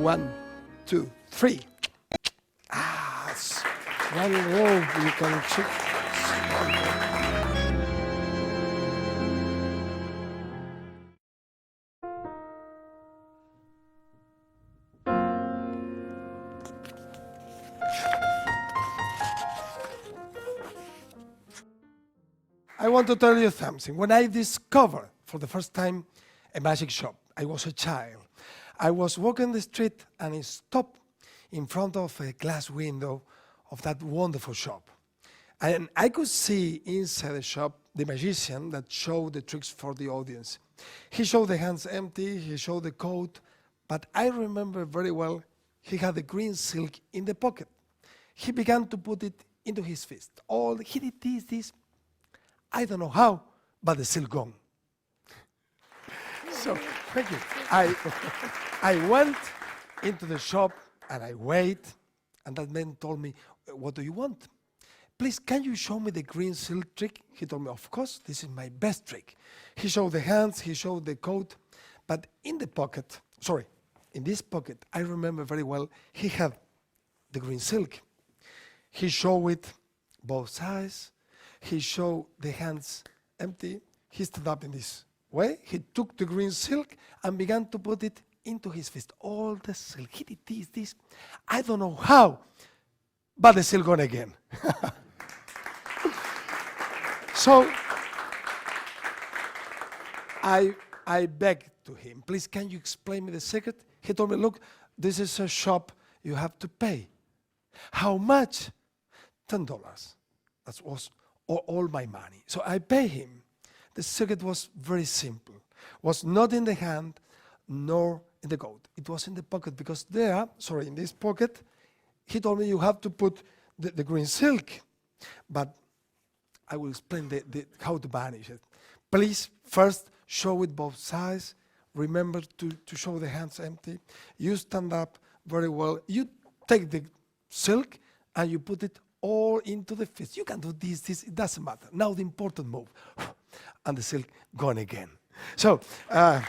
1, 2, 3. It's one roll you can check. I want to tell you something. When I discovered for the first time a magic shop, I was a child. I was walking the street and I stopped in front of a glass window of that wonderful shop. And I could see inside the shop the magician that showed the tricks for the audience. He showed the hands empty, he showed the coat, but I remember very well he had the green silk in the pocket. He began to put it into his fist. He did this. I don't know how, but the silk gone. So, thank you. I went into the shop and I wait, and that man told me, what do you want? Please, can you show me the green silk trick? He told me, of course, this is my best trick. He showed the hands, he showed the coat, but in this pocket, I remember very well, he had the green silk. He showed it both sides. He showed the hands empty. He stood up in this way. He took the green silk and began to put it into his fist. All the silk. He did this. I don't know how, but the silk gone again. So I begged to him, please, can you explain me the secret? He told me, look, this is a shop you have to pay. How much? $10. That was all my money. So I pay him. The secret was very simple. Was not in the hand, nor in the coat. It was in the pocket, because in this pocket, he told me you have to put the green silk. But I will explain how to banish it. Please, first, show it both sides. Remember to show the hands empty. You stand up very well. You take the silk and you put it all into the fist. You can do this, it doesn't matter. Now the important move. And the silk gone again. So, I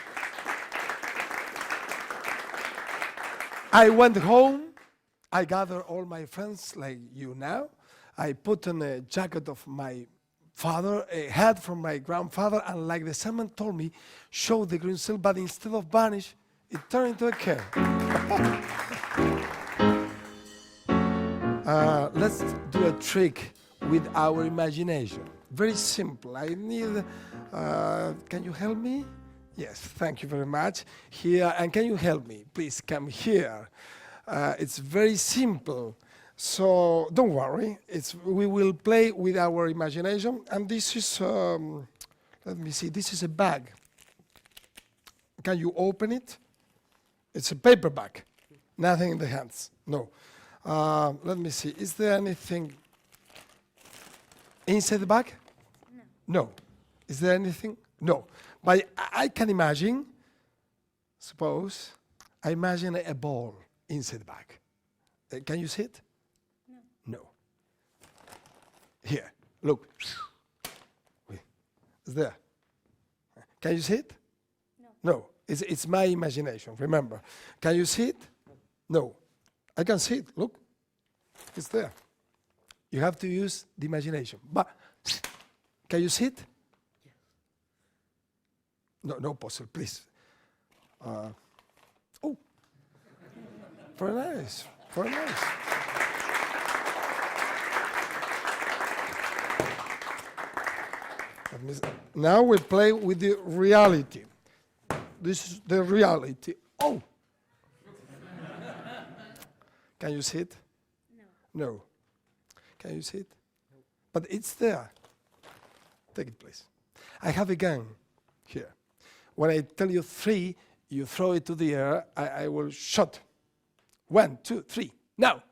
went home. I gathered all my friends like you now. I put on a jacket of my father, a hat from my grandfather, and like the shaman told me, show the green silk, but instead of vanish, it turned into a cane. Let's do a trick with our imagination. Very simple. I need, can you help me? Yes, thank you very much. Here, and can you help me? Please come here. It's very simple. So don't worry, we will play with our imagination. And this is, let me see, this is a bag. Can you open it? It's a paper bag, nothing in the hands, no. Let me see, is there anything inside the bag? No. No. Is there anything? No. But I can imagine, suppose, I imagine a ball inside the bag. Can you see it? No. Here, look. It's there. Can you see it? No. No. It's my imagination, remember. Can you see it? No. I can see it, look. It's there. You have to use the imagination. But can you see it? Yes. No, puzzle, please. Oh. Very nice. Very nice. Now we play with the reality. This is the reality. Oh! Can you see it? No. No. Can you see it? No. But it's there. Take it, please. I have a gun here. When I tell you 3, you throw it to the air. I will shot. 1, 2, 3. Now!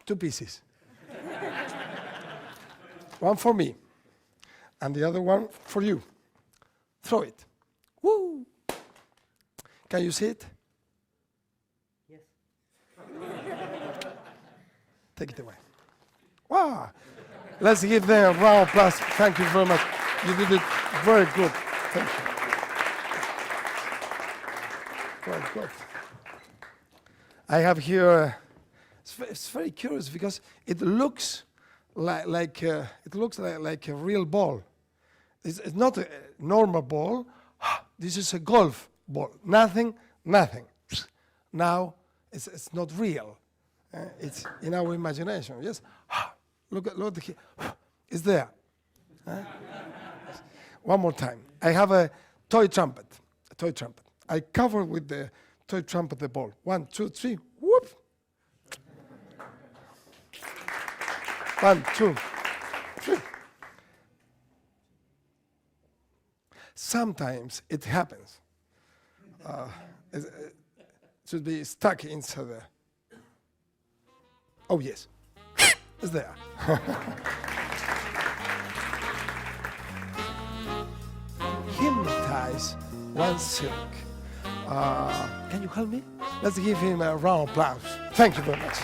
2 pieces. One for me. And the other one for you. Throw it. Woo! Can you see it? Yes. Take it away. Wow! Let's give them a round of applause. Thank you very much. You did it very good. Thank you. Very good. I have here. It's very curious because it looks like like a real ball. It's not a normal ball. This is a golf ball. Nothing. Now it's not real. It's in our imagination. Yes. Look here. It's there. One more time. I have a toy trumpet. I cover with the toy trumpet the ball. 1, 2, 3. Whoop. 1, 2, 3. Sometimes it happens. It should be stuck inside there. Oh yes, it's there. Hypnotize one silk. Can you help me? Let's give him a round of applause. Thank you very much.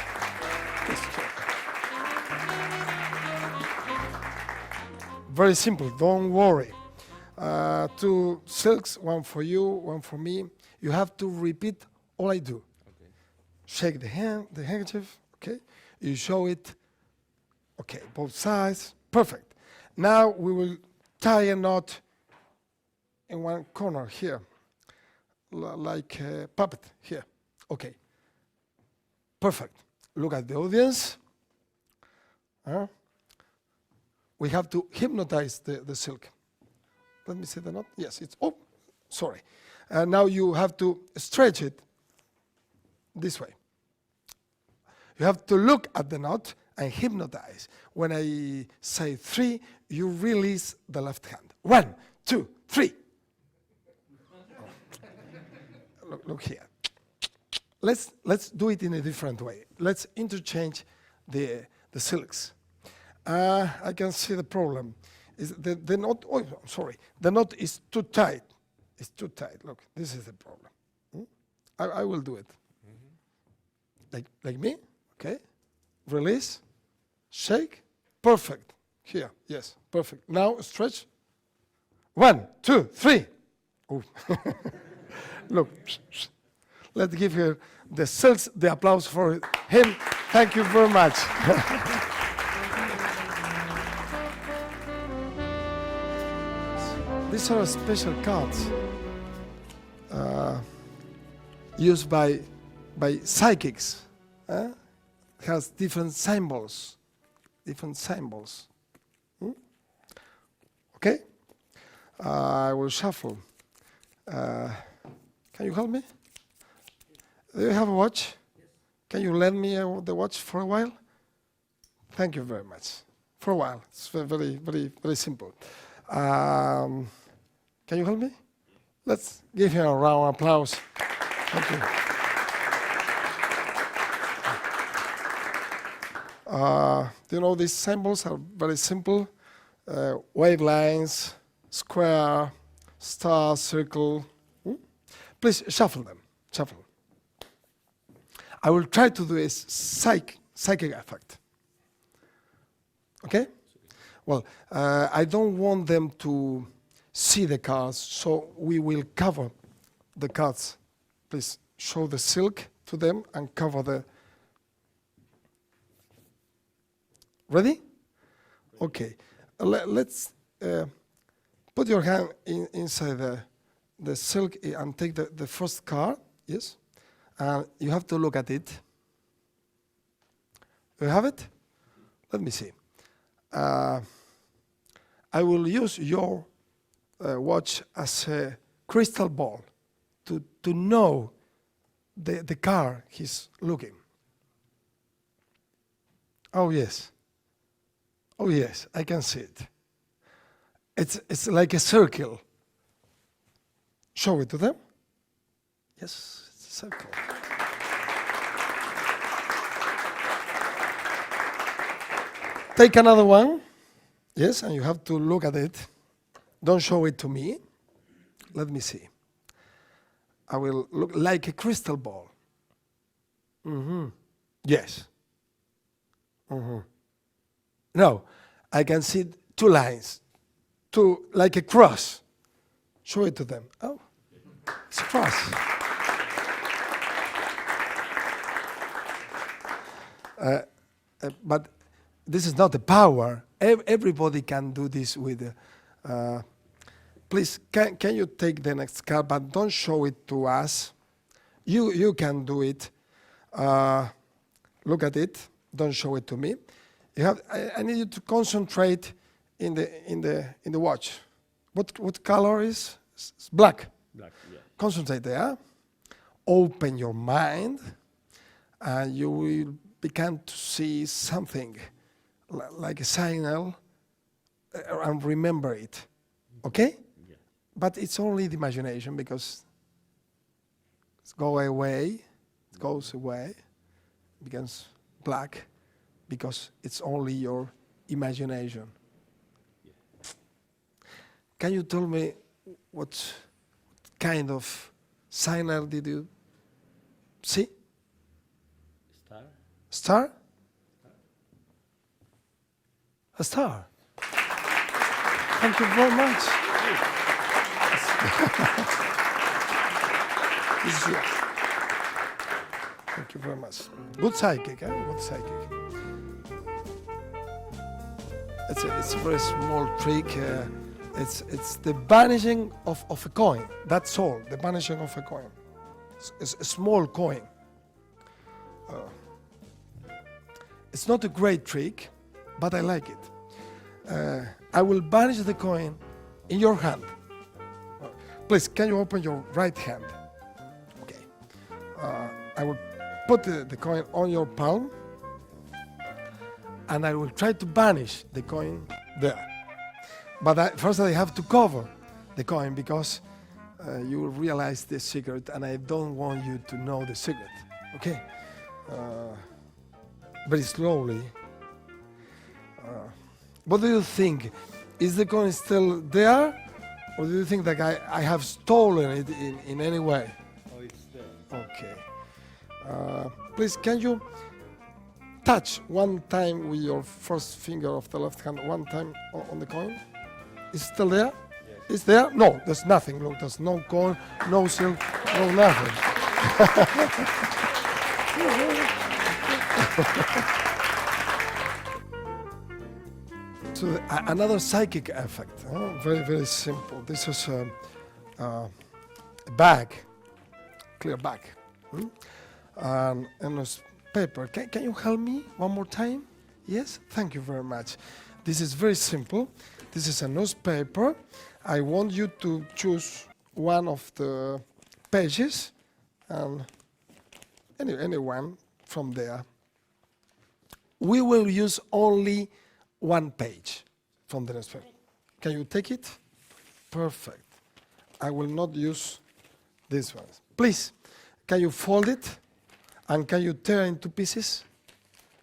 Very simple, don't worry. 2 silks, one for you, one for me. You have to repeat all I do. Okay. Shake the handkerchief, okay? You show it, okay, both sides, perfect. Now we will tie a knot in one corner here, like a puppet here. Okay, perfect. Look at the audience. We have to hypnotize the silk. Let me see the knot. Yes, it's, oh, sorry. Now you have to stretch it this way. You have to look at the knot and hypnotize. When I say 3, you release the left hand. 1, 2, 3. Look here. Let's do it in a different way. Let's interchange the silks. I can see the problem. Is the knot? Oh, I'm sorry. The knot is too tight. It's too tight. Look, this is the problem. I will do it. Like me. Okay. Release. Shake. Perfect. Here. Yes. Perfect. Now stretch. 1, 2, 3. Oh. Look. Let's give her the silks the applause for him. Thank you very much. These are special cards used by psychics. Has different symbols. Okay? I will shuffle. Can you help me? Do you have a watch? Yes. Can you lend me the watch for a while? Thank you very much. For a while. It's very, very, very simple. Can you help me? Let's give him a round of applause. Thank you. Do you know these symbols are very simple? Wave lines, square, star, circle. Please shuffle them. Shuffle. I will try to do a psychic effect. Okay? Well, I don't want them to see the cards, so we will cover the cards. Please show the silk to them and cover the... Ready? Okay. Let's put your hand inside the silk and take the first card. Yes? You have to look at it. You have it? Let me see. I will use your watch as a crystal ball to know the card he's looking. Oh yes. Oh yes, I can see it. It's like a circle. Show it to them. Yes, it's a circle. Take another one. Yes, and you have to look at it. Don't show it to me. Let me see. I will look like a crystal ball. Yes. No, I can see 2 lines, like a cross. Show it to them. Oh, it's a cross. But this is not the power. Everybody can do this with. Please, can you take the next card, but don't show it to us. You can do it. Look at it. Don't show it to me. You have. I need you to concentrate in the watch. What color is? It's black. Black, yeah. Concentrate there. Open your mind, and you will begin to see something like a signal, and remember it. Okay? Yeah. But it's only the imagination, because it goes away, becomes black, because it's only your imagination. Yeah. Can you tell me what kind of signal did you see? Star? Star? A star. Thank you very much. This is yours. Thank you very much. Good psychic, eh? Good psychic. It's a very small trick. It's the vanishing of a coin. That's all. The vanishing of a coin. It's a small coin. It's not a great trick, but I like it. I will vanish the coin in your hand. Please, can you open your right hand? Okay. I will put the coin on your palm, and I will try to vanish the coin there. But first I have to cover the coin, because you will realize the secret, and I don't want you to know the secret. Okay? Very slowly. What do you think? Is the coin still there? Or do you think that I have stolen it in any way? Oh, it's there. Okay. Please, can you touch one time with your first finger of the left hand, one time on the coin? Is it still there? Yes. Is there? No, there's nothing. Look, there's no coin, no silk, no nothing. So another psychic effect, very, very simple. This is a bag, clear bag, and a paper. Can you help me one more time? Yes, thank you very much. This is very simple. This is a newspaper. I want you to choose one of the pages, and any one from there. We will use only one page from the newspaper. Can you take it? Perfect. I will not use this one. Please, can you fold it? And can you tear into pieces?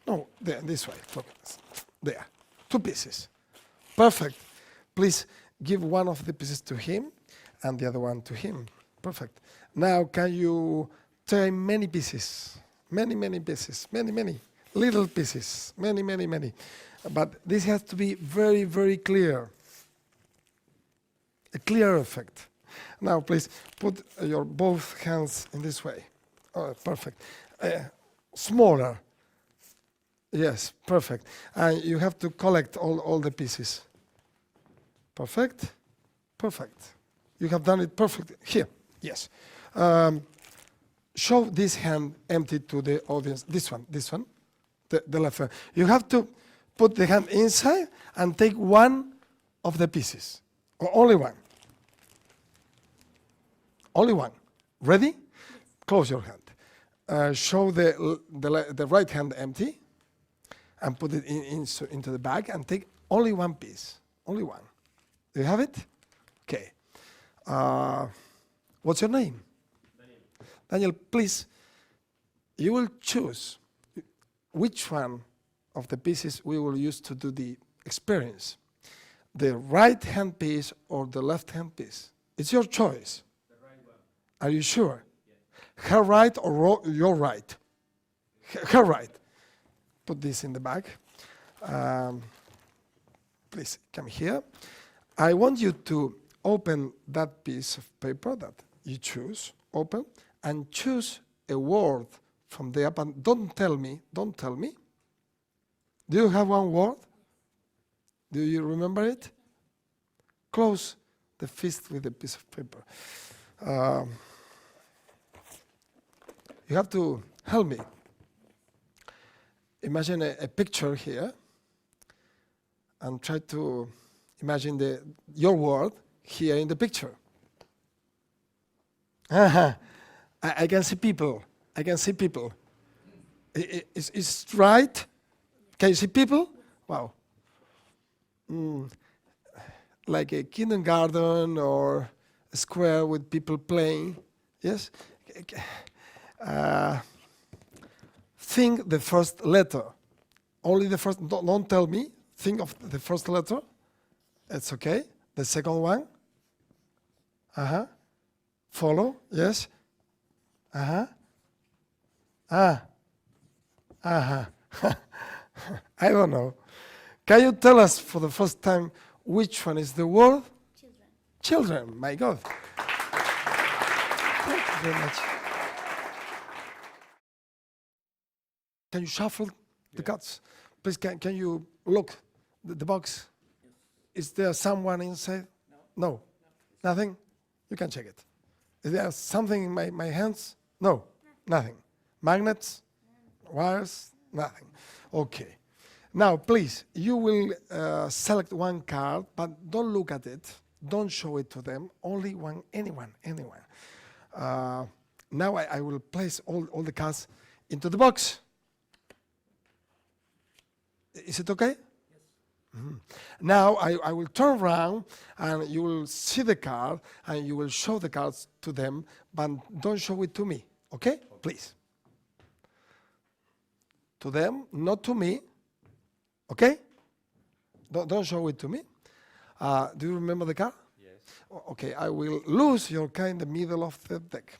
No, there, this way. Focus. There. 2 pieces. Perfect. Please give one of the pieces to him and the other one to him. Perfect. Now can you tear in many pieces? Many pieces. Many. Little pieces. Many. But this has to be very, very clear. A clear effect. Now please put your both hands in this way. Oh, perfect. Smaller. Yes, perfect. And you have to collect all the pieces. Perfect. You have done it perfectly. Here, yes. Show this hand empty to the audience. This one, the left hand. You have to put the hand inside and take one of the pieces. Only one. Only one. Ready? Close your hand. Show the right hand empty and put it into the bag and take only one piece. Only one. Do you have it? Okay. What's your name? Daniel, please, you will choose which one of the pieces we will use to do the experience. The right hand piece or the left hand piece. It's your choice. The right one. Are you sure? Yes. Her right or your right? Her right. Put this in the bag. Please come here. I want you to open that piece of paper that you choose. Open and choose a word from there. But don't tell me. Do you have one word? Do you remember it? Close the fist with a piece of paper. You have to help me. Imagine a picture here and try to imagine your word here in the picture. I can see people. I can see people. Is right? Can you see people? Wow. Like a kindergarten or a square with people playing. Yes? Think the first letter. Only the first, don't tell me. Think of the first letter. It's okay. The second one. Follow, yes. I don't know. Can you tell us for the first time which one is the word? Children. Children, my God. Thank you very much. Can you shuffle the cards? Please, can you look the box? Is there someone inside? No. Nothing? You can check it. Is there something in my hands? No. Nothing. Magnets? Wires? Nothing. Okay. Now, please, you will select one card, but don't look at it. Don't show it to them. Only one, anyone. Now I will place all the cards into the box. Is it okay? Yes. Now I will turn around and you will see the card and you will show the cards to them, but don't show it to me. Okay? Please. To them, not to me. Okay? Don't show it to me. Do you remember the card? Yes. Okay, I will lose your card in the middle of the deck.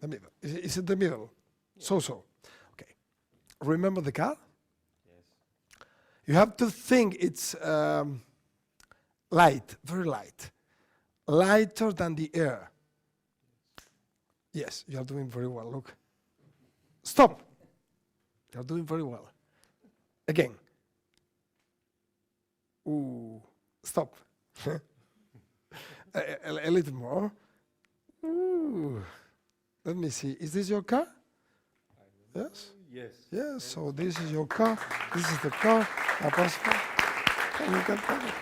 The middle. Is it the middle? Yes. So. Okay. Remember the card? Yes. You have to think it's light, very light. Lighter than the air. Yes, you are doing very well. Look. Stop. You are doing very well. Again. Ooh. Stop. a little more. Ooh. Let me see. Is this your car? Yes? Yes. Yes, so this is your car. This is the car. Possible. And you can take it.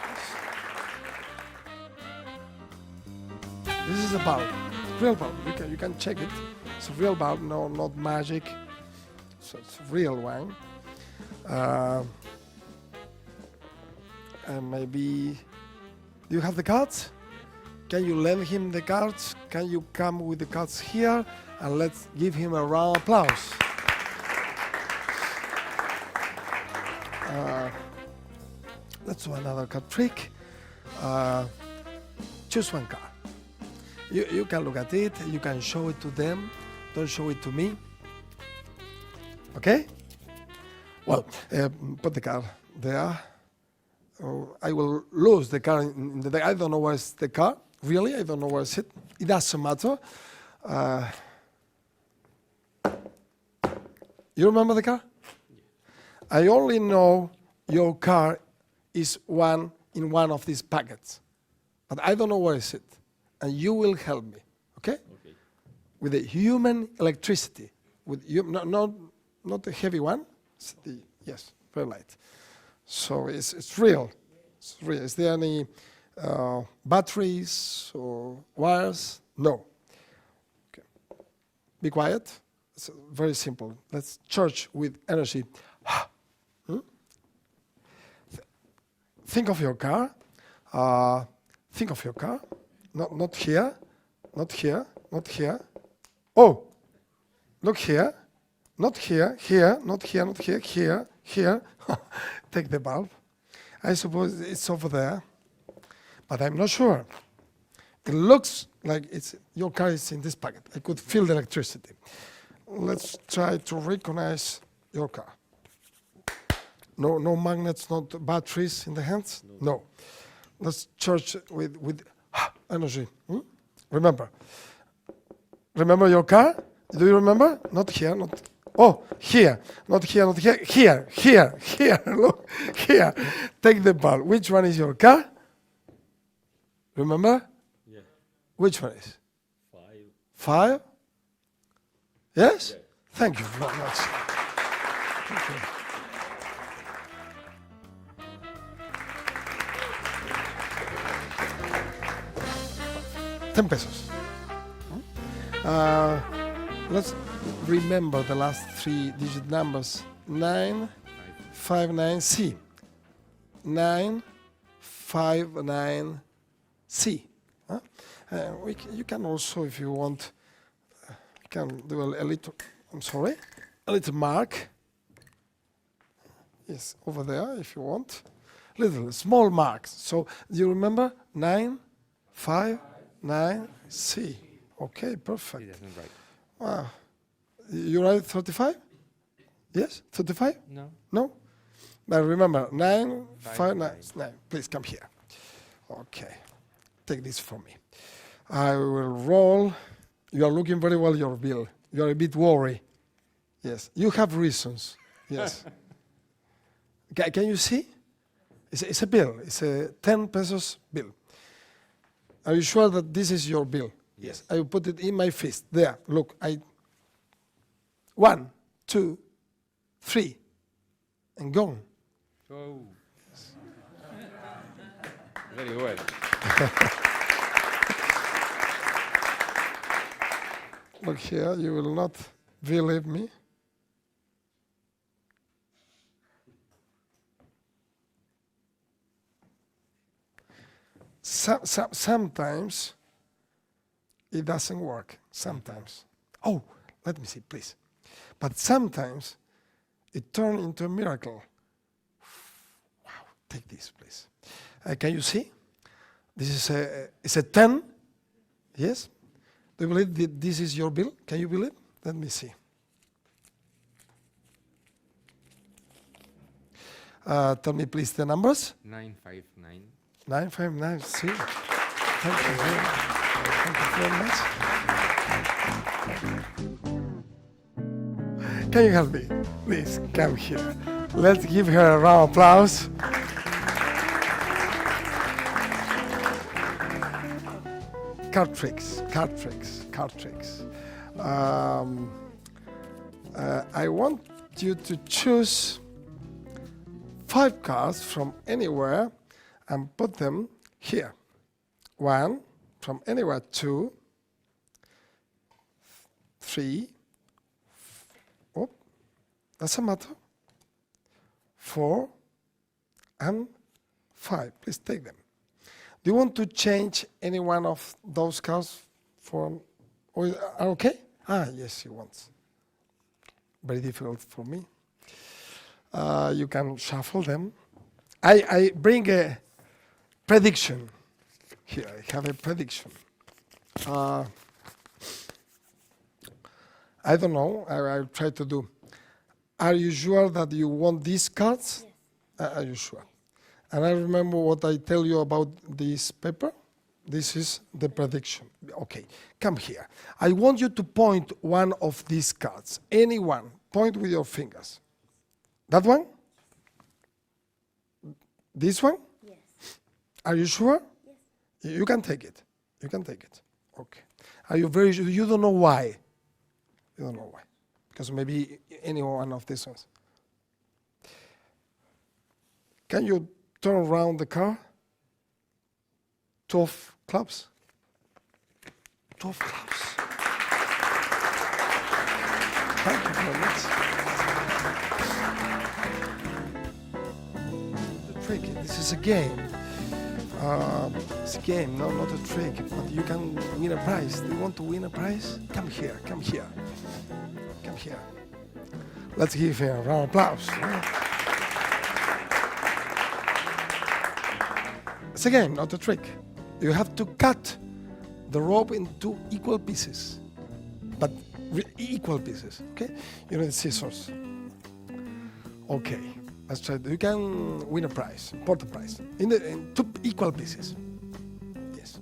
This is a bulb. Real bulb. You can check it. It's a real bulb, no, not magic. So it's a real one. And maybe, do you have the cards? Can you lend him the cards? Can you come with the cards here? And let's give him a round of applause. Let's do another card trick. Choose one card. You can look at it. You can show it to them. Don't show it to me. Okay? Well, put the card there. I will lose the car in the deck. I don't know where's the car. Really, I don't know where's it. It doesn't matter. You remember the car? Yeah. I only know your car is in one of these packets. But I don't know where is it. And you will help me. Okay? Okay. With the human electricity. With not the heavy one. It's yes, very light. So it's real. It's real. Is there any batteries or wires? No. Okay. Be quiet. It's very simple. Let's charge with energy. Think of your car. Think of your car. Not here. Not here. Not here. Oh, look here. Not here. Here. Not here. Not here. Here. Here. Take the bulb. I suppose it's over there, but I'm not sure. It looks like your car is in this packet. I could feel the electricity. Let's try to recognize your car. No magnets, not batteries in the hands? No. Let's charge with energy. Remember your car? Do you remember? Not here, not Oh, here, not here, not here, here, here, here, look, here. Take the ball. Which one is your car? Remember? Yeah. Which one is? 5. 5? Yes? Yeah. Thank you very much. Thank you. $10. Let's remember the last 3-digit numbers. 959C. 959C. Huh? You can also, if you want, you can do a little, I'm sorry, a little mark. Yes, over there, if you want. Little, small marks. So, do you remember? 959C. Okay, perfect. He doesn't write. Wow. You write 35? Yes? 35? No. No? Now remember, 959. 9. Please come here. Okay. Take this from me. I will roll. You are looking very well your bill. You are a bit worried. Yes. You have reasons. Yes. Can you see? It's a bill. It's a 10 pesos bill. Are you sure that this is your bill? Yes. I will put it in my fist. There. Look. 1, 2, 3, and gone. Oh. Very well. Look here. You will not believe me. Sometimes it doesn't work. Sometimes. Oh, let me see, please. But sometimes it turns into a miracle. Wow, take this, please. Can you see? This is it's a 10. Yes? Do you believe that this is your bill? Can you believe? Let me see. Tell me, please, the numbers. 959. 959, see? Thank you very much. Thank you very much. Can you help me? Please, come here. Let's give her a round of applause. Card tricks, card tricks, card tricks. I want you to choose 5 cards from anywhere and put them here. 1 from anywhere, 2, 3, oh, doesn't matter, 4, and 5. Please take them. Do you want to change any one of those cards for, or are okay? Yes, you want. Very difficult for me. You can shuffle them. I bring a prediction. Here, I have a prediction. I don't know. I'll try to do. Are you sure that you want these cards? Yes. Are you sure? And I remember what I tell you about this paper. This is the prediction. Okay, come here. I want you to point one of these cards. Any one. Point with your fingers. That one? This one? Yes. Are you sure? Yes. You can take it. You can take it. Okay. Are you very sure? You don't know why. You don't know why. Because maybe any one of these ones. Can you turn around the car? 12 clubs. 12 clubs. Thank you very much. The trick, this is a game. It's a game, no, not a trick. But you can win a prize. Do you want to win a prize? Come here, come here. Come here. Let's give him a round of applause. It's a game, not a trick. You have to cut the rope into equal pieces, but equal pieces, okay? You need scissors. Okay, let's try. You can win a prize, important prize, in 2 equal pieces. Yes,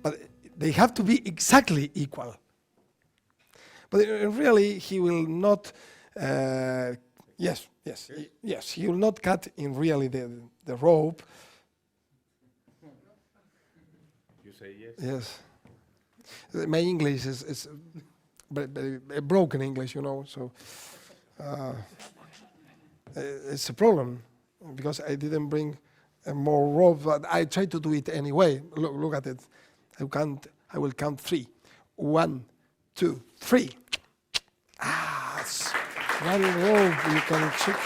but they have to be exactly equal. But really, he will not Yes, yes, yes. He will not cut in really the rope. You say yes? Yes. My English is very broken English, you know, so it's a problem because I didn't bring more rope, but I try to do it anyway. Look at it. I will count 3. 1, 2, 3. It's one rope. You can check.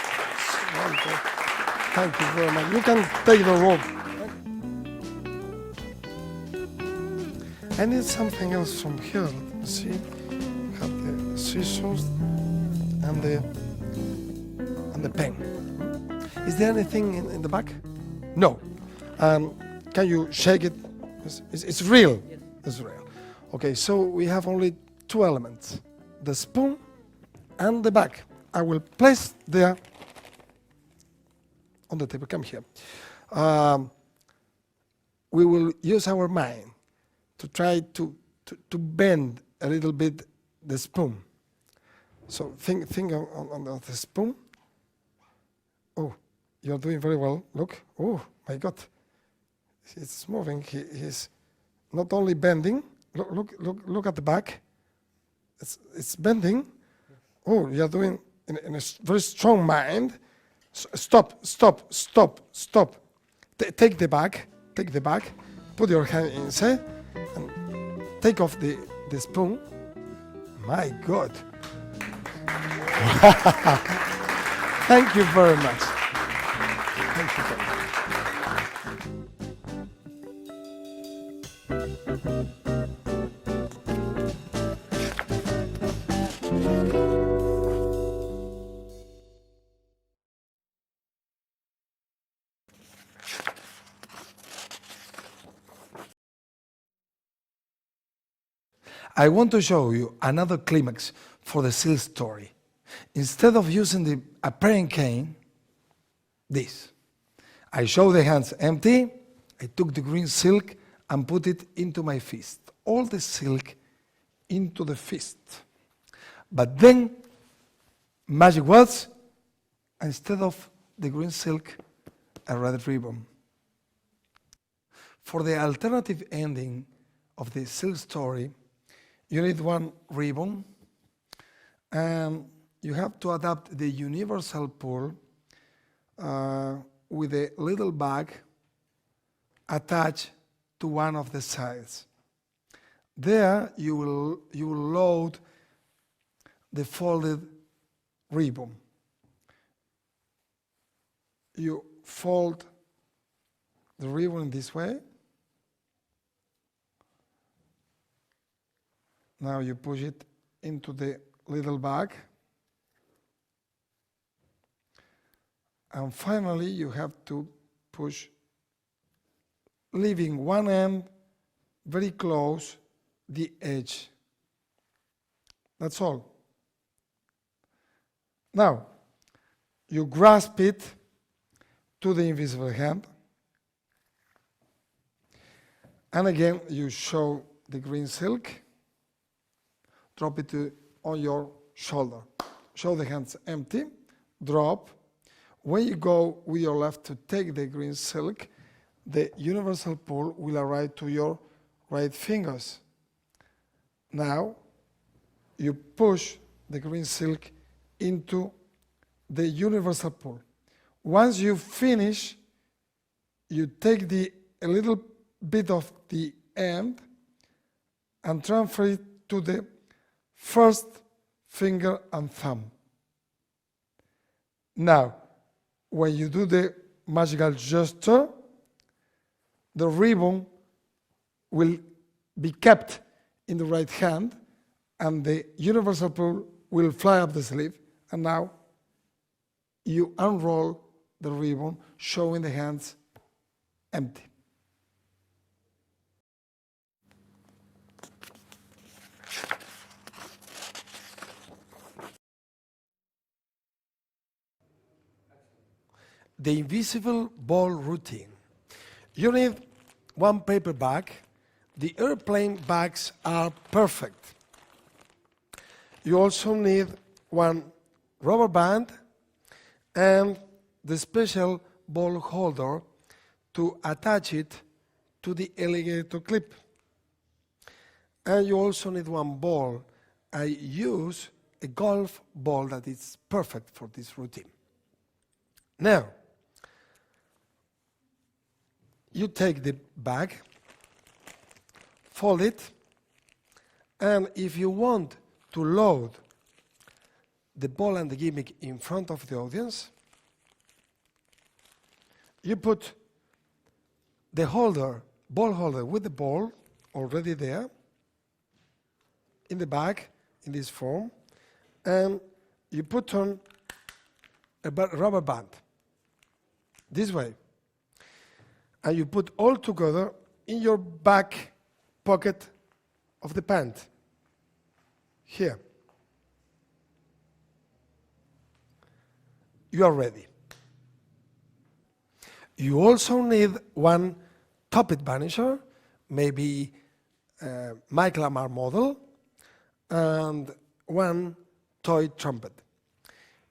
Thank you very much. You can take the rope. I need something else from here. Let me see. Have the scissors and the pen. Is there anything in the back? No. Can you shake it? It's real. Yes. It's real. Okay, so we have only 2 elements: the spoon and the bag. I will place there on the table. Come here. We will use our mind to try to bend a little bit the spoon. So think on the spoon. Oh, you're doing very well. Look. Oh my God, it's moving. He's not only bending. Look at the back. It's bending. Oh, you're doing in a very strong mind. Stop. Take the back. Take the back. Put your hand inside and take off the spoon. My God. Thank you very much. Thank you very much. I want to show you another climax for the silk story. Instead of using the apparent cane, this. I show the hands empty, I took the green silk and put it into my fist. All the silk into the fist. But then, magic was, instead of the green silk, a red ribbon. For the alternative ending of the silk story, you need 1 ribbon, and you have to adapt the universal pole with a little bag attached to one of the sides. There you will load the folded ribbon. You fold the ribbon this way. Now you push it into the little bag. And finally, you have to push, leaving one end very close the edge. That's all. Now, you grasp it to the invisible hand. And again, you show the green silk. Drop it on your shoulder. Show the hands empty. Drop. When you go with your left to take the green silk, the universal pull will arrive to your right fingers. Now, you push the green silk into the universal pull. Once you finish, you take a little bit of the end and transfer it to the first finger and thumb. Now, when you do the magical gesture, the ribbon will be kept in the right hand and the universal pull will fly up the sleeve. And now you unroll the ribbon, showing the hands empty. The invisible ball routine. You need 1 paper bag. The airplane bags are perfect. You also need 1 rubber band and the special ball holder to attach it to the alligator clip. And you also need one ball. I use a golf ball that is perfect for this routine. Now, you take the bag, fold it, and if you want to load the ball and the gimmick in front of the audience, you put the holder, ball holder with the ball already there in the bag in this form, and you put on a rubber band this way, and you put all together in your back pocket of the pant here. You are ready. You also need one top-it vanisher, maybe Mike Lamar model, and one toy trumpet.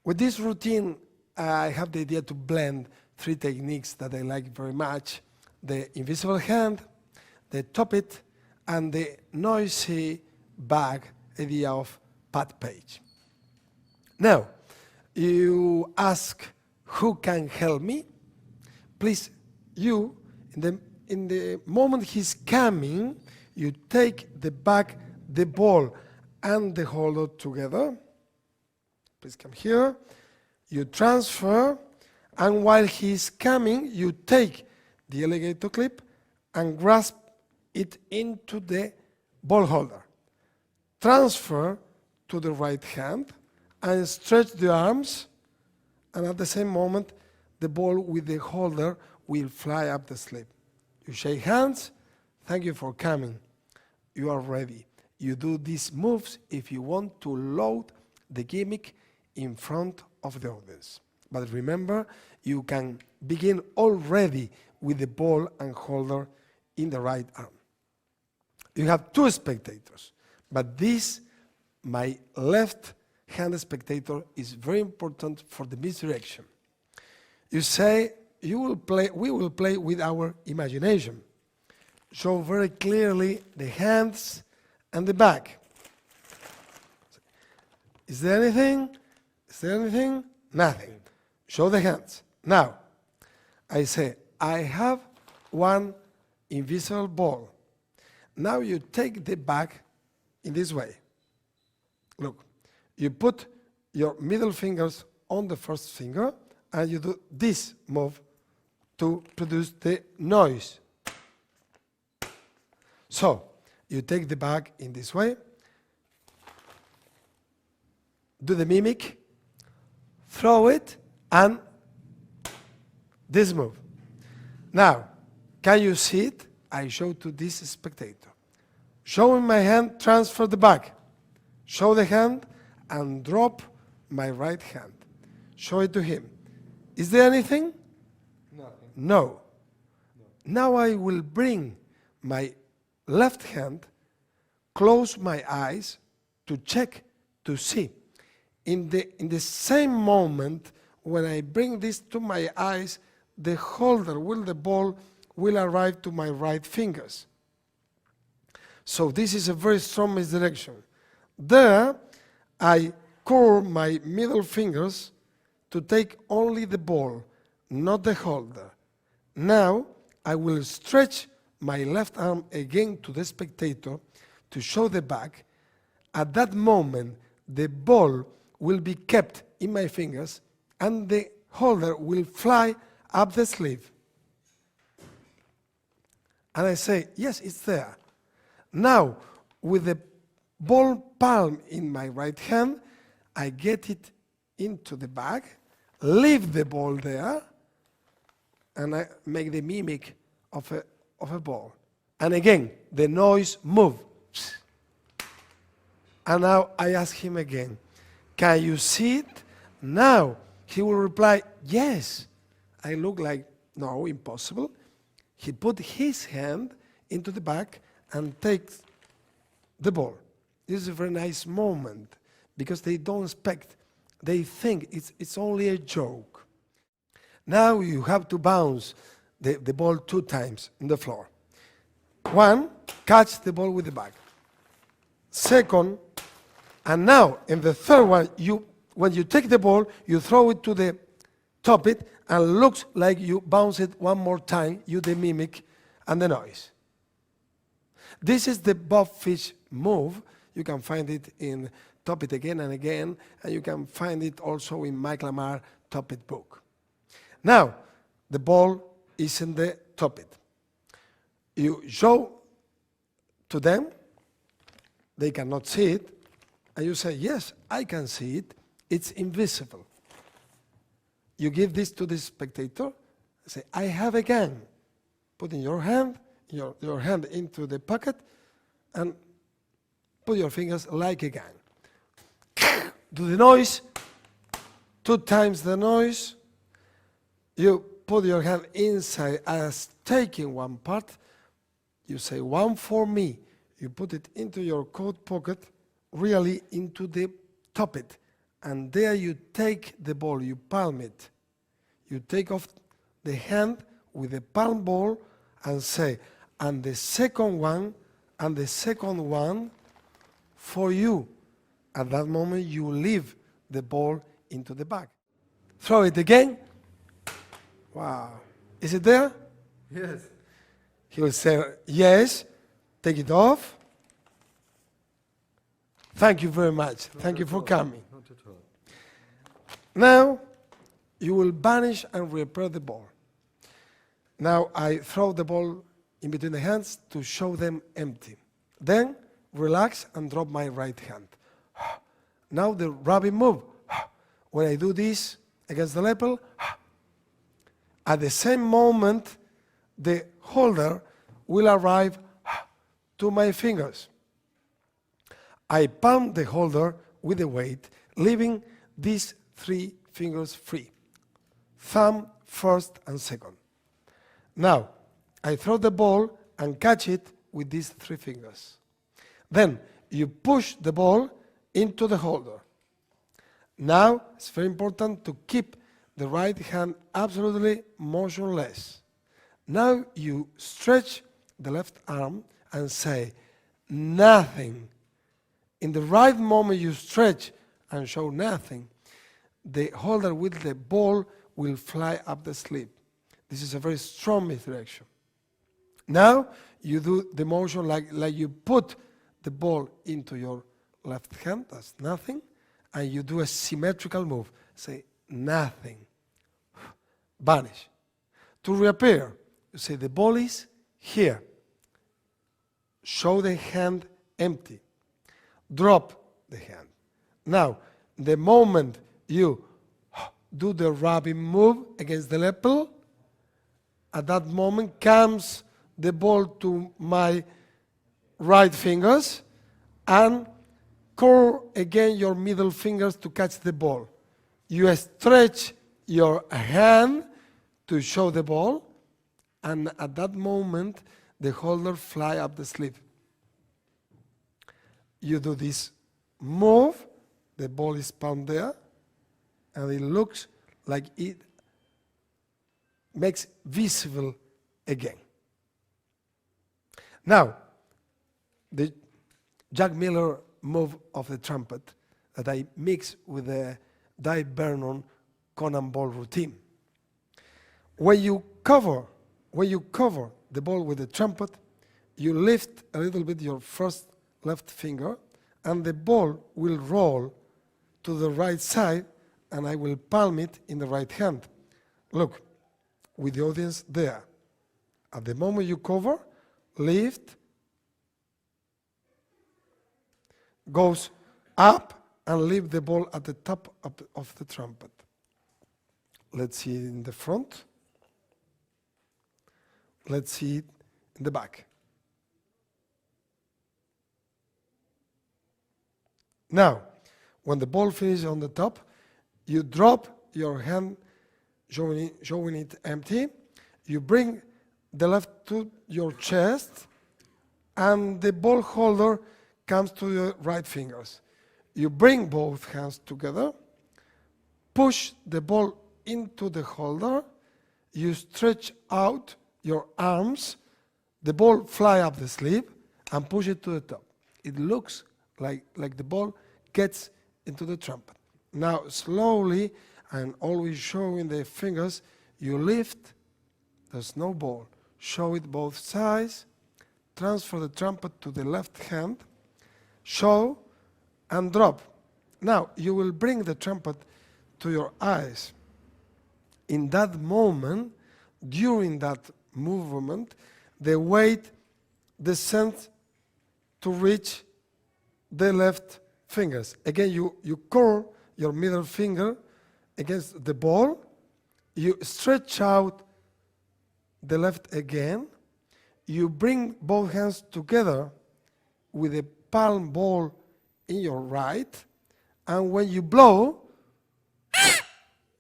With this routine, I have the idea to blend three techniques that I like very much: the invisible hand, the top-it, and the noisy bag idea of Pat Page. Now, you ask, who can help me? Please, you, in the moment he's coming, you take the bag, the ball, and the holder together. Please come here. You transfer, and while he's coming, you take the alligator clip and grasp it into the ball holder. Transfer to the right hand and stretch the arms, and at the same moment, the ball with the holder will fly up the sleeve. You shake hands. Thank you for coming. You are ready. You do these moves if you want to load the gimmick in front of the audience. But remember, you can begin already with the ball and holder in the right arm. You have two spectators, but this, my left-hand spectator, is very important for the misdirection. You say, we will play with our imagination. Show very clearly the hands and the back. Is there anything? Is there anything? Nothing. Show the hands. Now, I say, I have one invisible ball. Now you take the bag in this way. Look, you put your middle fingers on the first finger, and you do this move to produce the noise. So, you take the bag in this way, do the mimic, throw it, and this move. Now, can you see it? I show to this spectator. Showing my hand, transfer the bag. Show the hand, and drop my right hand. Show it to him. Is there anything? Nothing. No. Now I will bring my left hand, close my eyes to check, to see. In the same moment, when I bring this to my eyes, the holder the ball will arrive to my right fingers. So this is a very strong misdirection. There, I curl my middle fingers to take only the ball, not the holder. Now, I will stretch my left arm again to the spectator to show the back. At that moment, the ball will be kept in my fingers, and the holder will fly up the sleeve. And I say, yes, it's there. Now, with the ball palm in my right hand, I get it into the bag, leave the ball there, and I make the mimic of a ball. And again, the noise move. And now I ask him again, can you see it? Now he will reply, yes. I look like, no, impossible. He put his hand into the bag and takes the ball. This is a very nice moment because they don't expect they think it's only a joke. Now you have to bounce the ball 2 times in the floor. 1, catch the ball with the bag. 2nd, and now in the 3rd one, when you take the ball, you throw it to the top it, and looks like you bounce it 1 more time, you the mimic and the noise. This is the Bob Fish move. You can find it in Top It Again and Again, and you can find it also in Mike Lamar Top It book. Now, the ball is in the Top It. You show to them, they cannot see it, and you say, yes, I can see it, it's invisible. You give this to the spectator, say, I have a gun. Put in your hand, your hand into the pocket, and put your fingers like a gun. Do the noise, 2 times the noise. You put your hand inside as taking 1 part. You say, 1 for me. You put it into your coat pocket, really into the top it. And there you take the ball, you palm it. You take off the hand with the palm ball and say, and the second one, and the second one for you. At that moment, you leave the ball into the bag. Throw it again. Wow. Is it there? Yes. He will say, yes. Take it off. Thank you very much. Thank you for coming. Not at all. Now, you will banish and repair the ball. Now, I throw the ball in between the hands to show them empty. Then, relax and drop my right hand. Now, the rabbit move. When I do this against the lapel, at the same moment, the holder will arrive to my fingers. I palm the holder with the weight, leaving these 3 fingers free. Thumb first and second. Now, I throw the ball and catch it with these 3 fingers. Then, you push the ball into the holder. Now, it's very important to keep the right hand absolutely motionless. Now, you stretch the left arm and say, nothing. In the right moment you stretch and show nothing, the holder with the ball will fly up the sleeve. This is a very strong misdirection. Now you do the motion like you put the ball into your left hand, that's nothing, and you do a symmetrical move. Say nothing. Vanish. To reappear, you say the ball is here. Show the hand empty. Drop the hand. Now, the moment you do the rabbit move against the lapel, at that moment comes the ball to my right fingers and curl again your middle fingers to catch the ball. You stretch your hand to show the ball, and at that moment the holder fly up the sleeve. You do this move, the ball is palmed there, and it looks like it makes visible again. Now, the Jack Miller move of the trumpet that I mix with the Dave Vernon Cannonball routine. When you cover the ball with the trumpet, you lift a little bit your first left finger, and the ball will roll to the right side, and I will palm it in the right hand. Look, with the audience there. At the moment you cover, lift, goes up, and leave the ball at the top of the trumpet. Let's see it in the front. Let's see it in the back. Now, when the ball finishes on the top, you drop your hand, showing it empty. You bring the left to your chest, and the ball holder comes to your right fingers. You bring both hands together, push the ball into the holder, you stretch out your arms, the ball fly up the sleeve and push it to the top. It looks like the ball gets into the trumpet. Now slowly and always showing the fingers, you lift the snowball, show it both sides, transfer the trumpet to the left hand, show and drop. Now you will bring the trumpet to your eyes. In that moment, during that movement, the weight descends to reach the left fingers. Again, you curl your middle finger against the ball, you stretch out the left again, you bring both hands together with a palm ball in your right, and when you blow,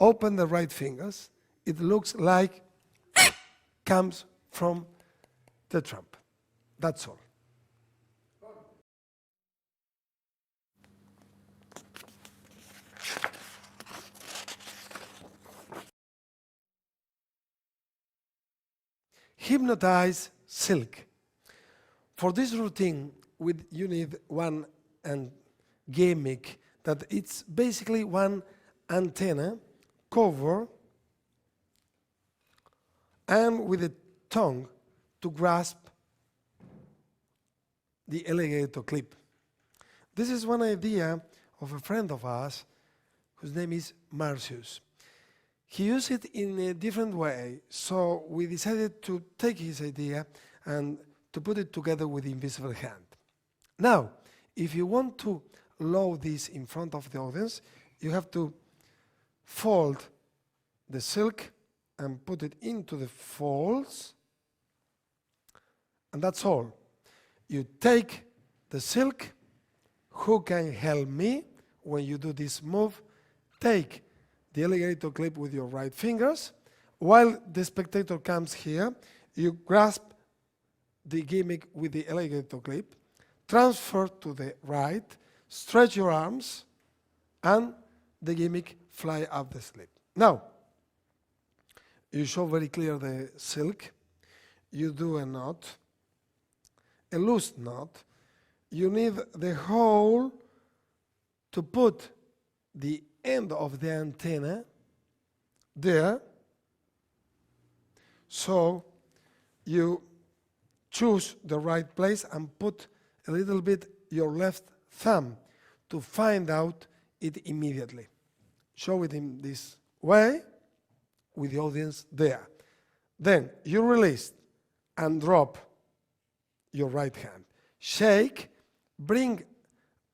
open the right fingers. It looks like comes from the trumpet. That's all. Hypnotize silk. For this routine, you need one gimmick that it's basically one antenna cover and with a tongue to grasp the alligator clip. This is one idea of a friend of ours whose name is Marcius. He used it in a different way, so we decided to take his idea and to put it together with the invisible hand. Now, if you want to load this in front of the audience, you have to fold the silk and put it into the folds, and that's all. You take the silk. Who can help me when you do this move? Take the alligator clip with your right fingers. While the spectator comes here, you grasp the gimmick with the alligator clip, transfer to the right, stretch your arms, and the gimmick fly up the sleeve. Now, you show very clear the silk. You do a knot, a loose knot. You need the hole to put the end of the antenna there. So you choose the right place and put a little bit your left thumb to find out it immediately. Show it in this way with the audience there. Then you release and drop your right hand. Shake, bring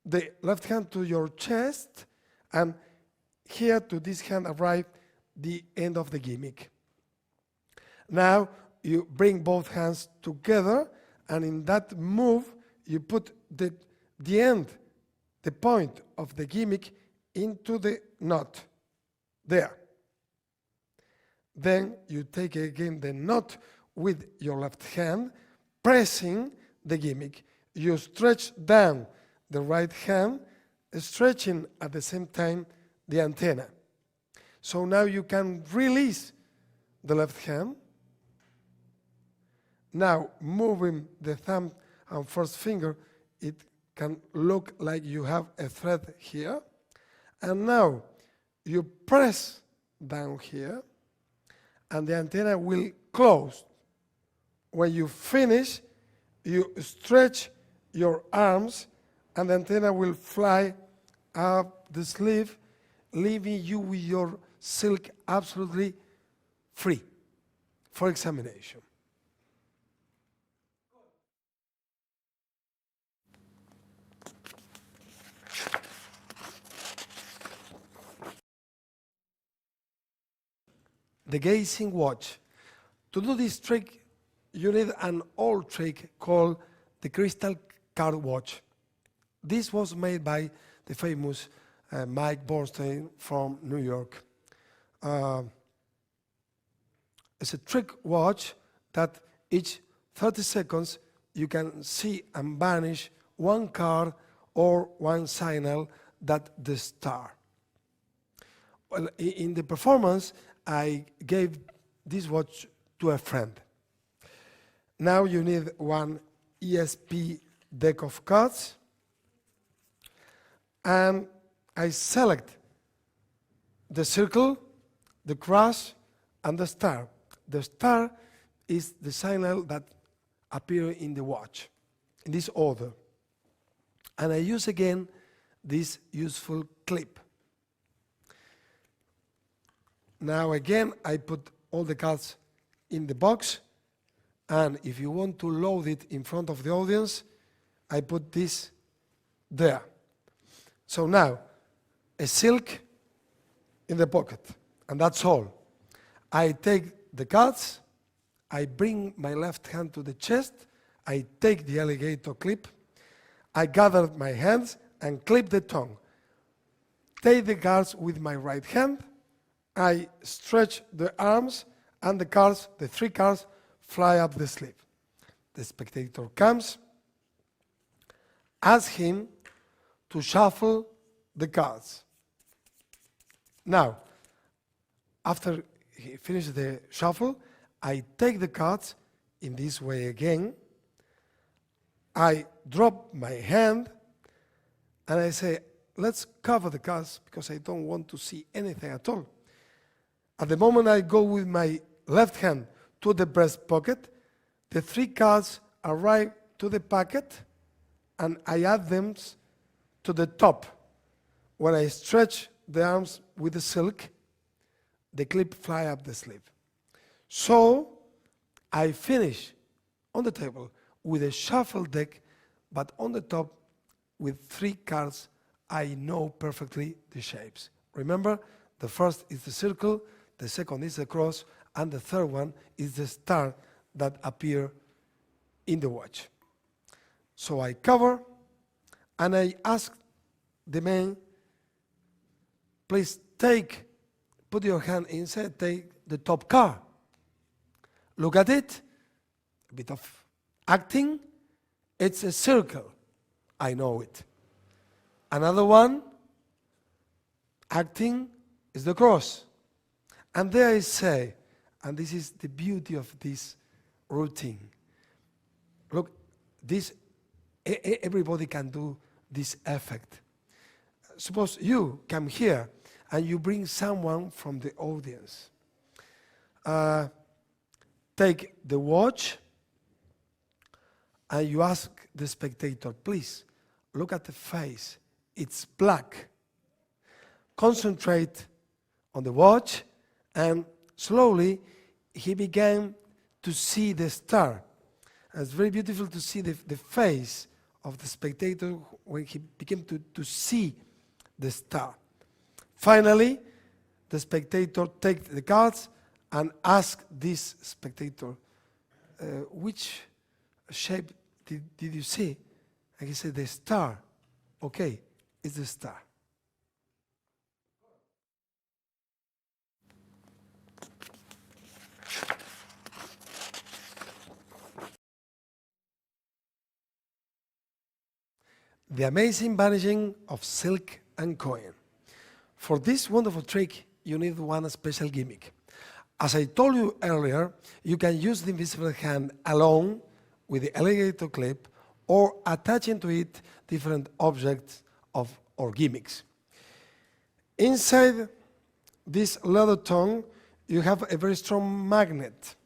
the left hand to your chest, and here to this hand arrive the end of the gimmick. Now you bring both hands together, and in that move you put the end, the point of the gimmick into the knot there. Then you take again the knot with your left hand, pressing the gimmick. You stretch down the right hand, stretching at the same time the antenna. So now you can release the left hand. Now moving the thumb and first finger, it can look like you have a thread here. And now you press down here, and the antenna will close. When you finish, you stretch your arms, and the antenna will fly up the sleeve, leaving you with your silk absolutely free for examination. The gazing watch. To do this trick, you need an old trick called the crystal card watch. This was made by the famous Mike Bornstein from New York. It's a trick watch that each 30 seconds you can see and vanish one card or one signal that the star. Well, in the performance, I gave this watch to a friend. Now you need one ESP deck of cards, and I select the circle, the cross, and the star. The star is the signal that appears in the watch, in this order. And I use again this useful clip. Now again, I put all the cards in the box, and if you want to load it in front of the audience, I put this there. So now, a silk in the pocket, and that's all. I take the cards, I bring my left hand to the chest, I take the alligator clip, I gather my hands and clip the tongue. Take the cards with my right hand, I stretch the arms, and the cards, the 3 cards, fly up the sleeve. The spectator comes, ask him to shuffle the cards. Now, after he finishes the shuffle, I take the cards in this way again. I drop my hand and I say, let's cover the cards because I don't want to see anything at all. At the moment I go with my left hand to the breast pocket, the 3 cards arrive to the packet and I add them to the top. When I stretch the arms with the silk, the clip fly up the sleeve. So I finish on the table with a shuffle deck, but on the top with 3 cards, I know perfectly the shapes. Remember, the first is the circle, the second is the cross, and the third one is the star that appear in the watch. So I cover, and I ask the man, please put your hand inside, take the top card. Look at it, a bit of acting. It's a circle, I know it. Another one, acting, is the cross. And there I say, and this is the beauty of this routine. Look, this, everybody can do this effect. Suppose you come here and you bring someone from the audience. Take the watch and you ask the spectator, please, look at the face. It's black. Concentrate on the watch, and slowly he began to see the star. And it's very beautiful to see the face of the spectator when he began to see the star. Finally, the spectator takes the cards and asks this spectator, which shape did you see? And he said, the star. Okay, it's the star. The amazing vanishing of silk and coin. For this wonderful trick, you need one special gimmick. As I told you earlier, you can use the invisible hand alone with the alligator clip or attaching to it different objects or gimmicks. Inside this leather tongue, you have a very strong magnet.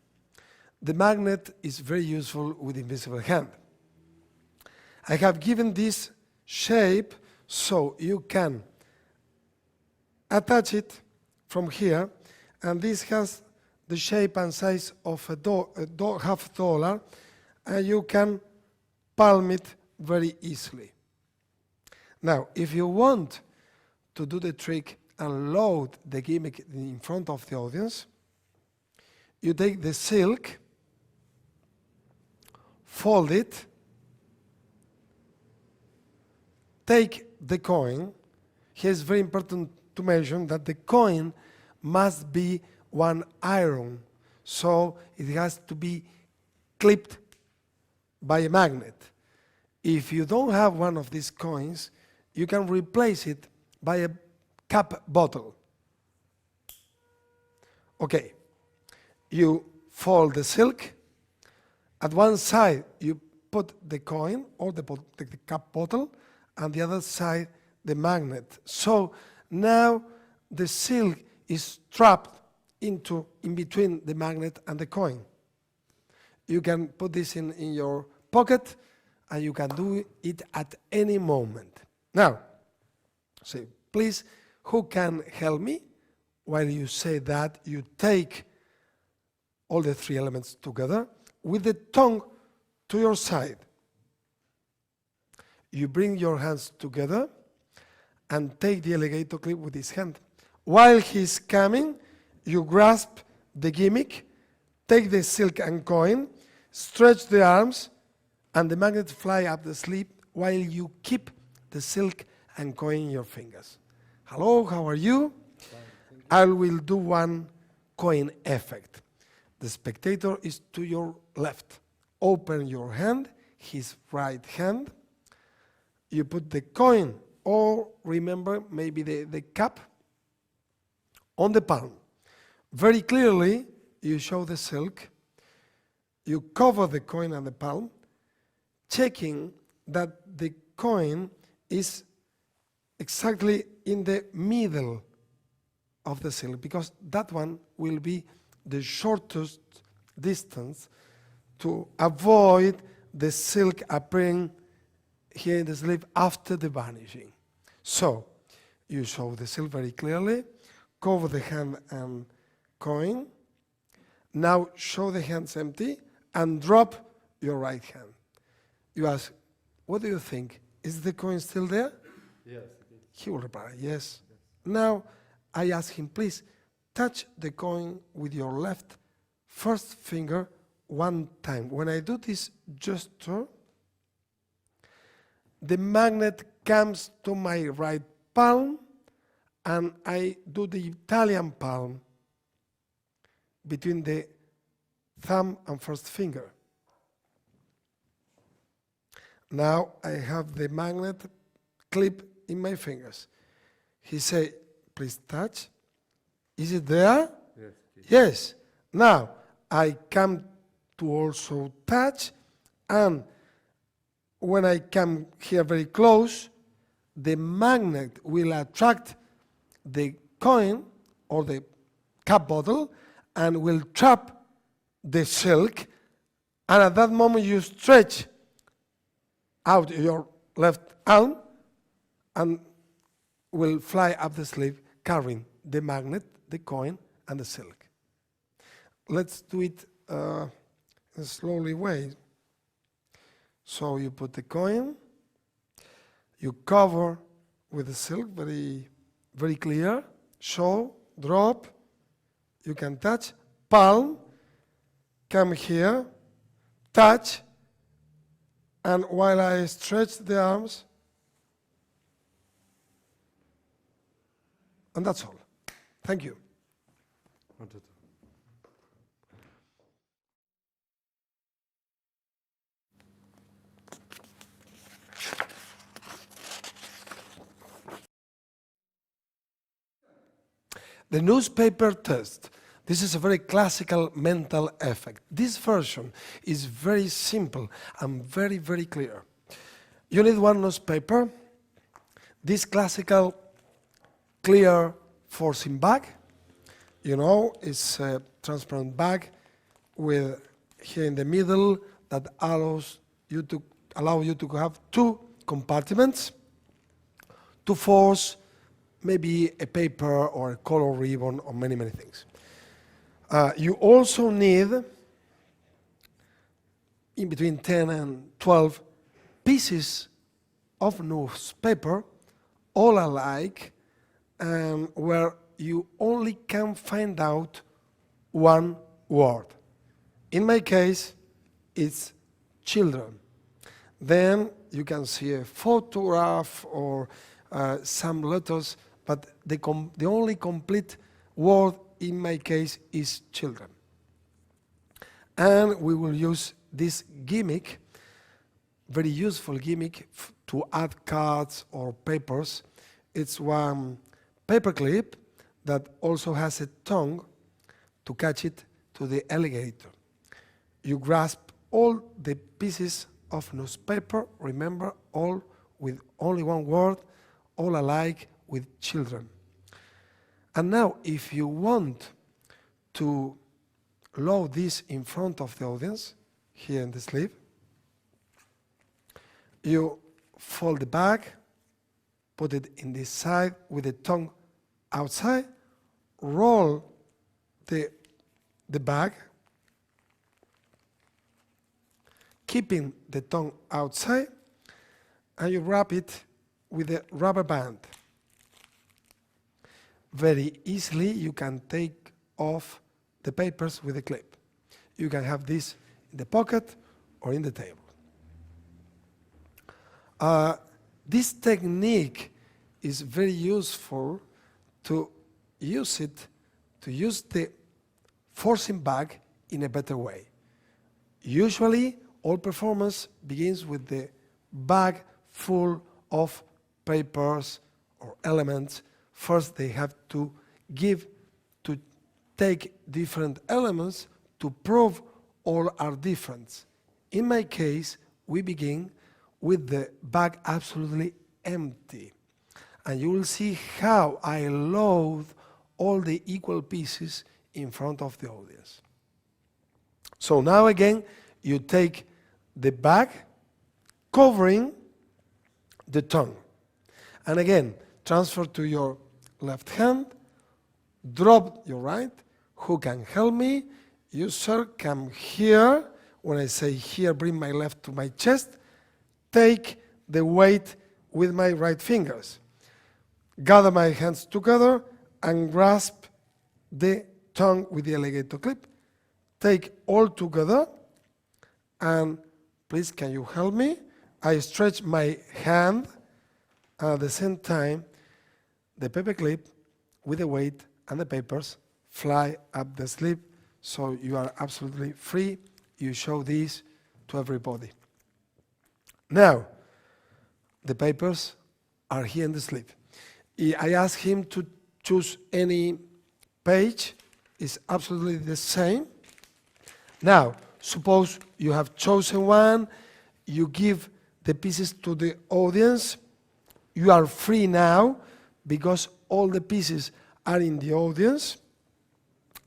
The magnet is very useful with the invisible hand. I have given this shape so you can attach it from here, and this has the shape and size of a $50, and you can palm it very easily. Now, if you want to do the trick and load the gimmick in front of the audience, you take the silk, fold it, take the coin. Here it's very important to mention that the coin must be one iron, so it has to be clipped by a magnet. If you don't have one of these coins, you can replace it by a cap bottle. Okay, you fold the silk. At one side, you put the coin or the cup bottle, and the other side, the magnet. So now the silk is trapped in between the magnet and the coin. You can put this in your pocket, and you can do it at any moment. Now, say, please, who can help me? While you say that, you take all the three elements together with the tongue to your side. You bring your hands together and take the alligator clip with his hand. While he's coming, you grasp the gimmick, take the silk and coin, stretch the arms, and the magnet fly up the sleeve while you keep the silk and coin in your fingers. Hello, how are you? I will do one coin effect. The spectator is to your left. Open your hand, his right hand. You put the coin, or remember, maybe the cup, on the palm. Very clearly, you show the silk. You cover the coin and the palm, checking that the coin is exactly in the middle of the silk, because that one will be the shortest distance to avoid the silk appearing here in the sleeve after the vanishing. So, you show the silk very clearly, cover the hand and coin. Now show the hands empty and drop your right hand. You ask, what do you think? Is the coin still there? Yes, it is. He will reply, yes. Now, I ask him, please, touch the coin with your left first finger one time. When I do this gesture, the magnet comes to my right palm, and I do the Italian palm between the thumb and first finger. Now I have the magnet clip in my fingers. He say, please touch. Is it there? Yes, it is. Yes. Now I come to also touch, and when I come here very close, the magnet will attract the coin or the cup bottle and will trap the silk, and at that moment you stretch out your left arm and will fly up the sleeve carrying the magnet, the coin, and the silk. Let's do it in a slowly way. So you put the coin, you cover with the silk, very, very clear, show, drop, you can touch, palm, come here, touch, and while I stretch the arms, and that's all. Thank you. 1, 2, 3. The newspaper test. This is a very classical mental effect. This version is very simple and very, very clear. You need one newspaper, this classical clear forcing bag, you know, it's a transparent bag with here in the middle that allows you to have two compartments to force maybe a paper or a color ribbon or many, many things. You also need in between 10 and 12 pieces of newspaper, all alike, where you only can find out one word. In my case, it's children. Then you can see a photograph or some letters, but the only complete word in my case is children. And we will use this gimmick, very useful gimmick to add cards or papers. It's one paper clip that also has a tongue to catch it to the alligator. You grasp all the pieces of newspaper, remember, all with only one word, all alike with children. And now, if you want to load this in front of the audience, here in the sleeve, you fold the bag, put it in this side with the tongue outside, roll the bag, keeping the tongue outside, and you wrap it with a rubber band. Very easily you can take off the papers with a clip. You can have this in the pocket or in the table. This technique is very useful to use the forcing bag in a better way. Usually, all performance begins with the bag full of papers or elements. First, they have to take different elements to prove all are different. In my case, we begin with the bag absolutely empty. And you will see how I load all the equal pieces in front of the audience. So now again, you take the bag covering the tongue. And again, transfer to your left hand, drop your right. Who can help me? You, sir, come here. When I say here, bring my left to my chest. Take the weight with my right fingers. Gather my hands together and grasp the tongue with the alligator clip. Take all together and please, can you help me? I stretch my hand and at the same time the paper clip with the weight and the papers fly up the sleeve, so you are absolutely free. You show this to everybody. Now, the papers are here in the sleeve. I ask him to choose any page. It's absolutely the same. Now, suppose you have chosen one, you give the pieces to the audience. You are free now because all the pieces are in the audience.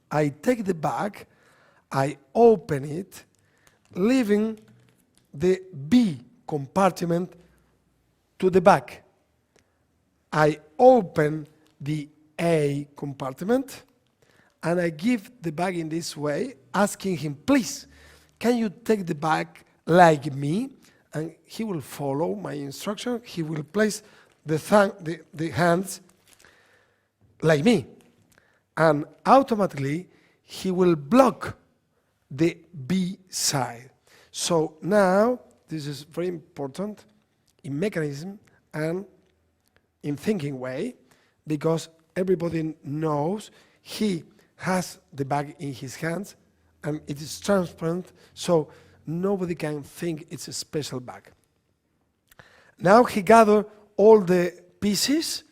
I take the bag, I open it, leaving the B compartment to the back. I open the A compartment and I give the bag in this way, asking him, please, can you take the bag like me? And he will follow my instruction. He will place the hands like me. And automatically, he will block the B side. So now, this is very important in mechanism and in thinking way, because everybody knows he has the bag in his hands and it is transparent, so nobody can think it's a special bag. Now he gathered all the pieces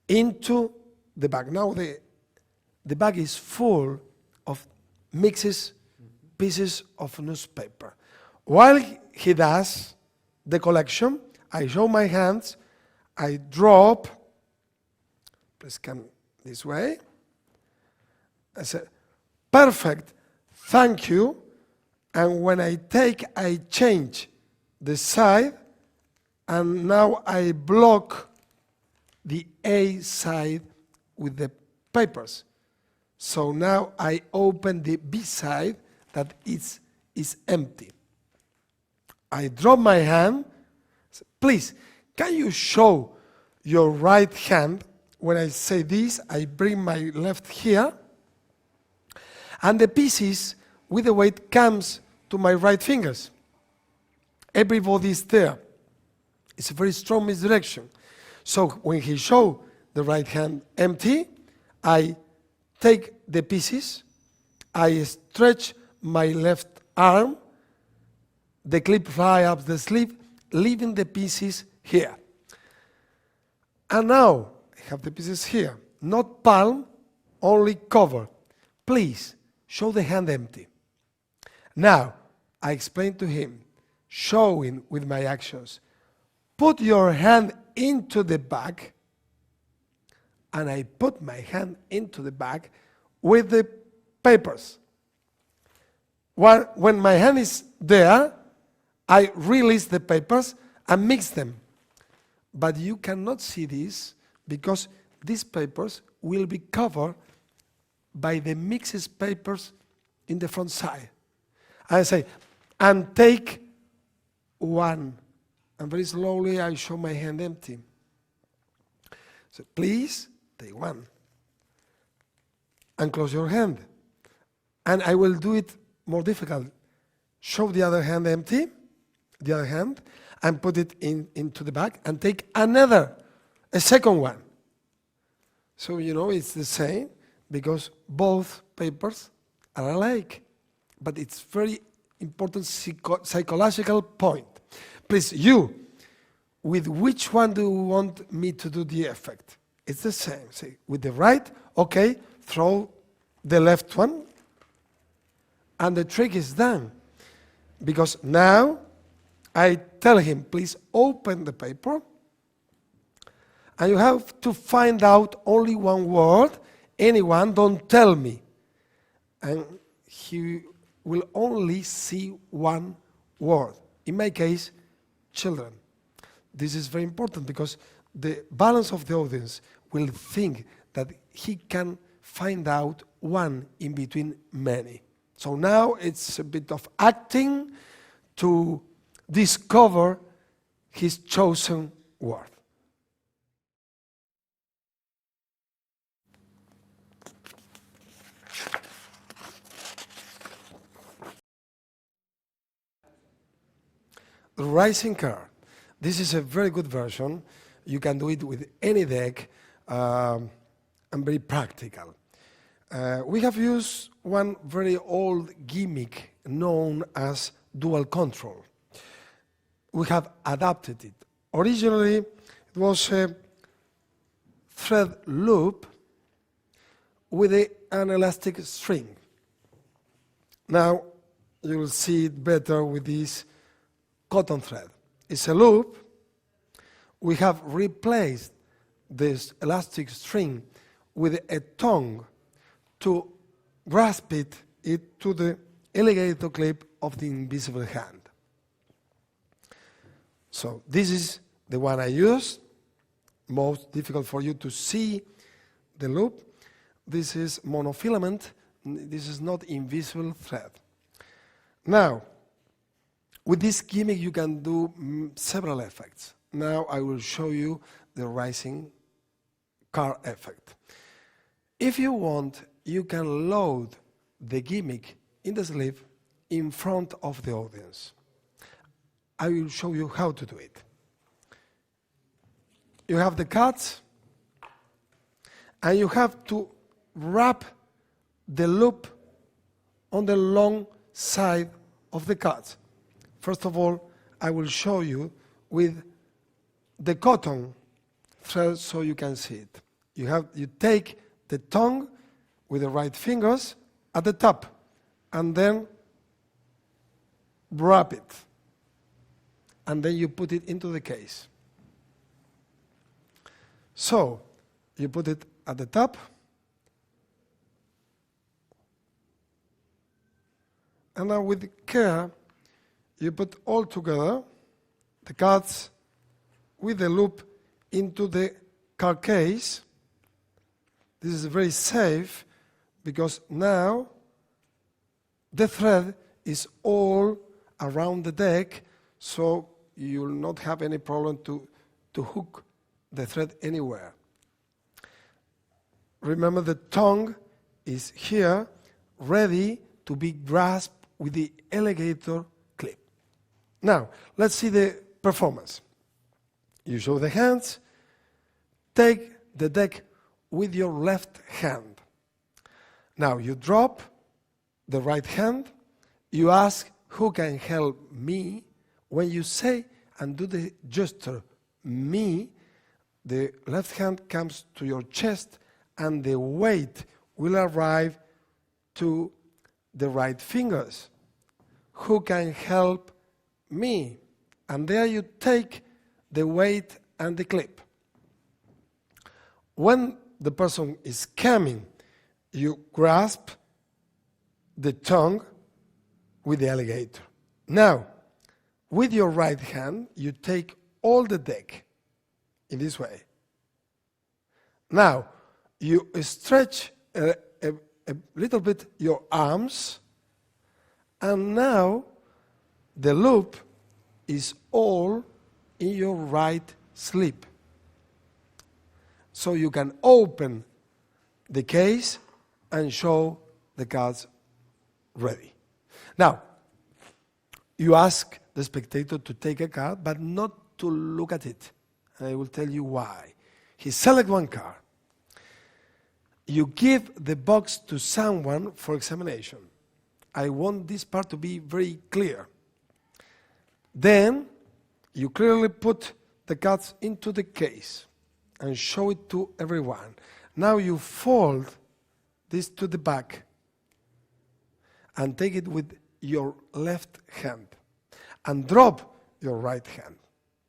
into the bag. Now the bag is full of pieces of newspaper. While he does the collection, I show my hands, I drop, please come this way. I say, perfect, thank you. And when I take, I change the side, and now I block the A side with the papers. So now I open the B side that is empty. I drop my hand. Please, can you show your right hand? When I say this, I bring my left here, and the pieces with the weight comes to my right fingers. Everybody is there. It's a very strong misdirection. So when he shows the right hand empty, I take the pieces, I stretch my left arm, the clip fly up the sleeve, leaving the pieces here. And now I have the pieces here, not palm, only cover. please show the hand empty. Now, I explained to him, showing with my actions, put your hand into the bag, and I put my hand into the bag with the papers. When my hand is there, I release the papers and mix them. But you cannot see this because these papers will be covered by the mixed papers in the front side. I say, and take one. And very slowly I show my hand empty. So please take one. And close your hand. And I will do it more difficult. Show the other hand empty, the other hand, and put it into the bag and take a second one. So you know it's the same because both papers are alike. But it's very important psychological point. Please, you, with which one do you want me to do the effect? It's the same. See, with the right, okay, throw the left one, and the trick is done. Because now I tell him, please open the paper, and you have to find out only one word. Anyone, don't tell me. And he will only see one word. In my case, children. This is very important because the balance of the audience will think that he can find out one in between many. So now it's a bit of acting to discover his chosen word. The rising card. This is a very good version. You can do it with any deck, and very practical. We have used one very old gimmick known as dual control. We have adapted it. Originally, it was a thread loop with an elastic string. Now, you will see it better with this cotton thread. It's a loop. We have replaced this elastic string with a tongue to grasp it to the alligator clip of the invisible hand. So this is the one I use. Most difficult for you to see the loop. This is monofilament. This is not invisible thread. Now, with this gimmick you can do several effects. Now I will show you the rising car effect. If you want, you can load the gimmick in the sleeve in front of the audience. I will show you how to do it. You have the cards, and you have to wrap the loop on the long side of the cards. First of all, I will show you with the cotton thread so you can see it. You take the tongue with the right fingers at the top and then wrap it. And then you put it into the case. So, you put it at the top. And now with care, you put all together the cards with the loop into the card case. This is very safe because now the thread is all around the deck, so you will not have any problem to hook the thread anywhere. Remember, the tongue is here, ready to be grasped with the alligator clip. Now, let's see the performance. You show the hands, take the deck with your left hand. Now you drop the right hand, you ask, who can help me? When you say and do the gesture, me, the left hand comes to your chest and the weight will arrive to the right fingers. Who can help me? And there you take the weight and the clip. When the person is coming, you grasp the tongue with the alligator. Now, with your right hand, you take all the deck in this way. Now, you stretch a little bit your arms, and now the loop is all in your right sleeve. So you can open the case and show the cards ready. Now, you ask the spectator to take a card, but not to look at it. And I will tell you why. He selects one card. You give the box to someone for examination. I want this part to be very clear. Then you clearly put the cards into the case and show it to everyone. Now you fold this to the back and take it with your left hand and drop your right hand.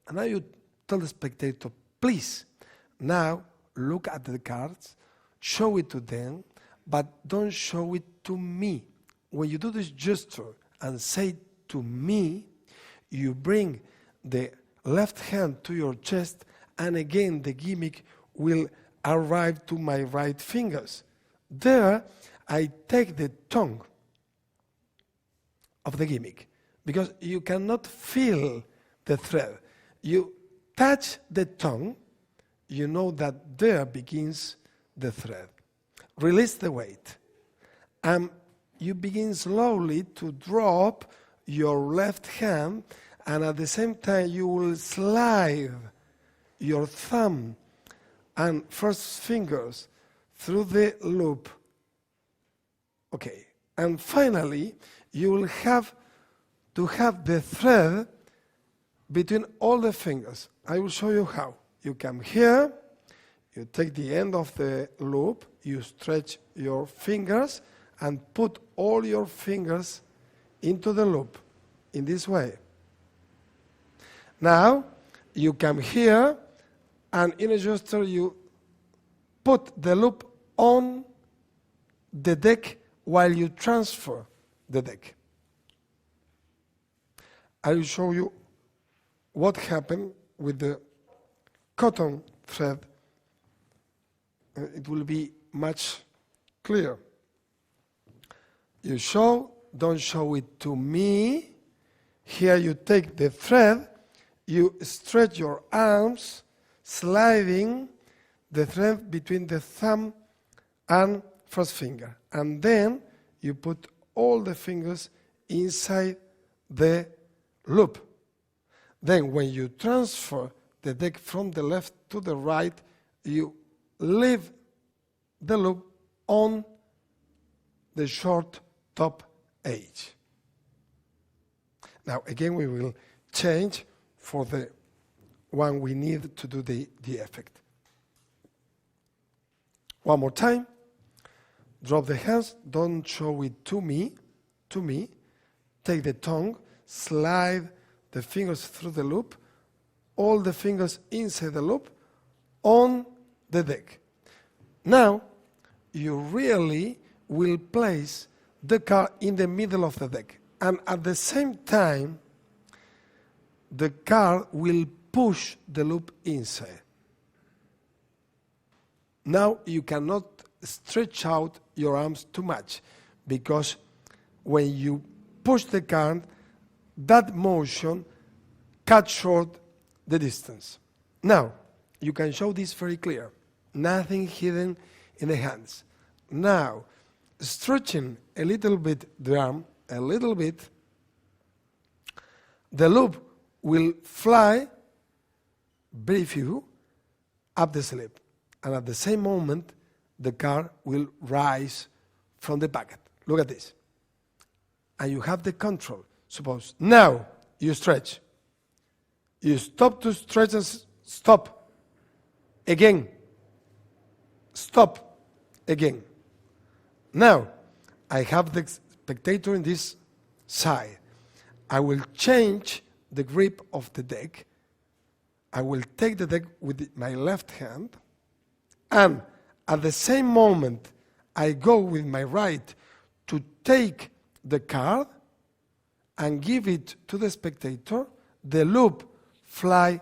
And now you tell the spectator, please, now look at the cards, show it to them, but don't show it to me. When you do this gesture and say to me, you bring the left hand to your chest, and again the gimmick will arrive to my right fingers. There, I take the tongue of the gimmick, because you cannot feel the thread. You touch the tongue, you know that there begins the thread. Release the weight, and you begin slowly to drop your left hand, and at the same time you will slide your thumb and first fingers through the loop. Okay, and finally you will have to have the thread between all the fingers. I will show you how. You come here, you take the end of the loop, you stretch your fingers and put all your fingers into the loop in this way. Now you come here, and in a gesture you put the loop on the deck while you transfer the deck. I will show you what happened with the cotton thread. It will be much clearer. You show, don't show it to me. Here you take the thread, you stretch your arms, sliding the thread between the thumb and first finger. And then you put all the fingers inside the loop. Then when you transfer the deck from the left to the right, you leave the loop on the short top edge. Now again we will change for the one we need to do the effect. One more time. Drop the hands, don't show it to me. Take the tongue, slide the fingers through the loop, all the fingers inside the loop, on the deck. Now, you really will place the card in the middle of the deck. And at the same time, the card will push the loop inside. Now you cannot stretch out your arms too much, because when you push the card, that motion cuts short the distance. Now, you can show this very clear. Nothing hidden in the hands. Now, stretching a little bit the arm, a little bit, the loop will fly very few up the sleeve. And at the same moment, the card will rise from the packet. Look at this. And you have the control. Suppose now you stretch. You stop to stretch and stop. Again. Stop. Again. Now, I have the spectator in this side. I will change the grip of the deck. I will take the deck with my left hand, and at the same moment I go with my right to take the card and give it to the spectator. The loop fly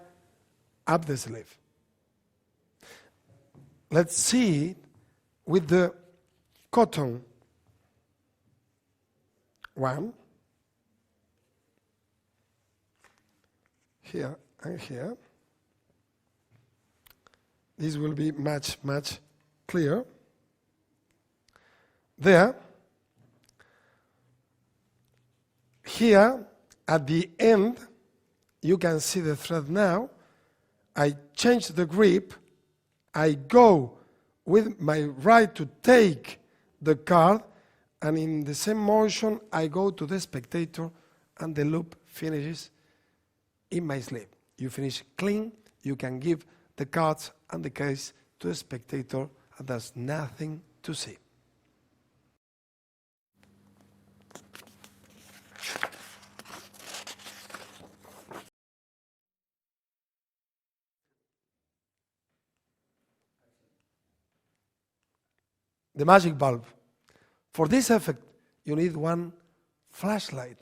up the sleeve. Let's see it with the cotton one, here and here. This will be much clearer. There, here at the end, you can see the thread now. I change the grip. I go with my right to take the card, and in the same motion I go to the spectator, and the loop finishes in my sleeve. You finish clean. You can give the cards and the case to the spectator, and there's nothing to see. The magic bulb. For this effect, you need one flashlight.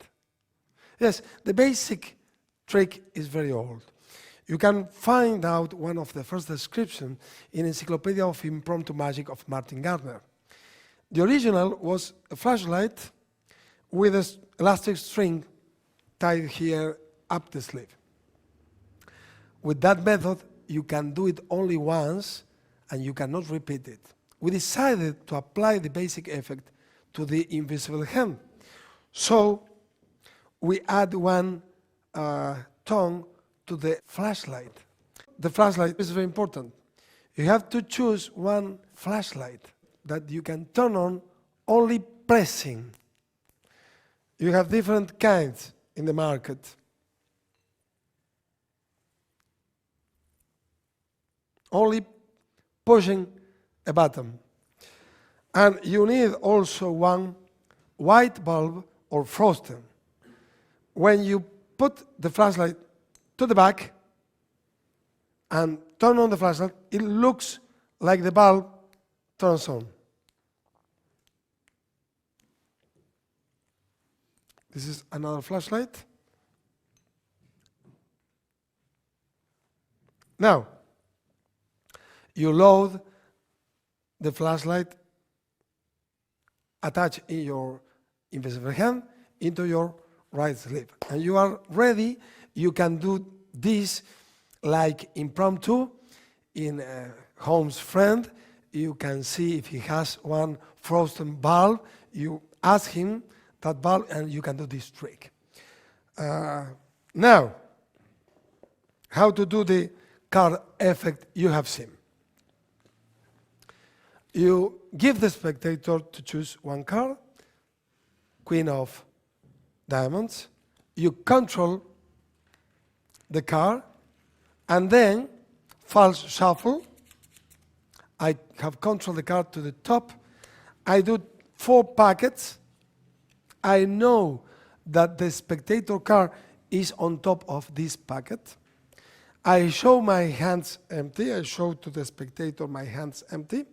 Yes, the basic trick is very old. You can find out one of the first descriptions in Encyclopedia of Impromptu Magic of Martin Gardner. The original was a flashlight with an elastic string tied here up the sleeve. With that method, you can do it only once and you cannot repeat it. We decided to apply the basic effect to the invisible hand. So we add one tongue to the flashlight. The flashlight is very important. You have to choose one flashlight that you can turn on only pressing. You have different kinds in the market. Only pushing a button. And you need also one white bulb or frosting. When you put the flashlight to the back and turn on the flashlight, it looks like the bulb turns on. This is another flashlight. Now, you load the flashlight attached in your invisible hand into your right sleeve. And you are ready. You can do this like impromptu in Holmes' friend. You can see if he has one frozen bulb. You ask him that bulb and you can do this trick. Now, how to do the card effect you have seen. You give the spectator to choose one card, Queen of Diamonds. You control the card, and then false shuffle. I have controlled the card to the top. I do 4 packets. I know that the spectator card is on top of this packet. I show my hands empty. I show to the spectator my hands empty,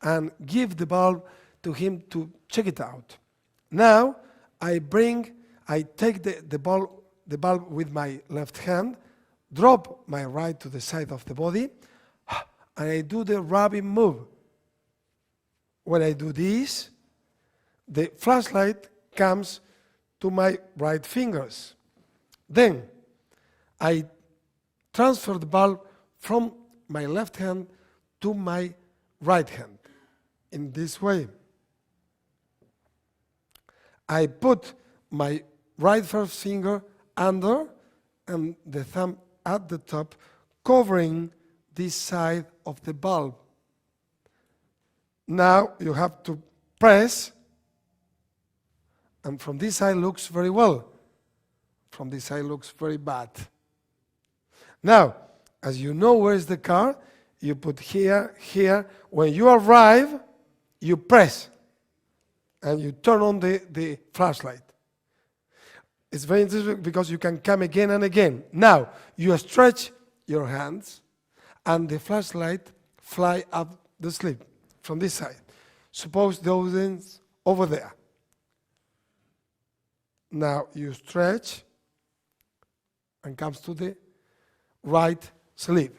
and give the bulb to him to check it out. Now, I take the bulb with my left hand, drop my right to the side of the body, and I do the rubbing move. When I do this, the flashlight comes to my right fingers. Then, I transfer the bulb from my left hand to my right hand. In this way, I put my right first finger under and the thumb at the top, covering this side of the bulb. Now you have to press, and from this side looks very well. From this side looks very bad. Now, as you know where is the card, you put here, here. When you arrive, you press. and you turn on the flashlight. It's very interesting because you can come again and again. Now, you stretch your hands and the flashlight fly up the sleeve from this side. Suppose the audience over there. Now you stretch and comes to the right sleeve.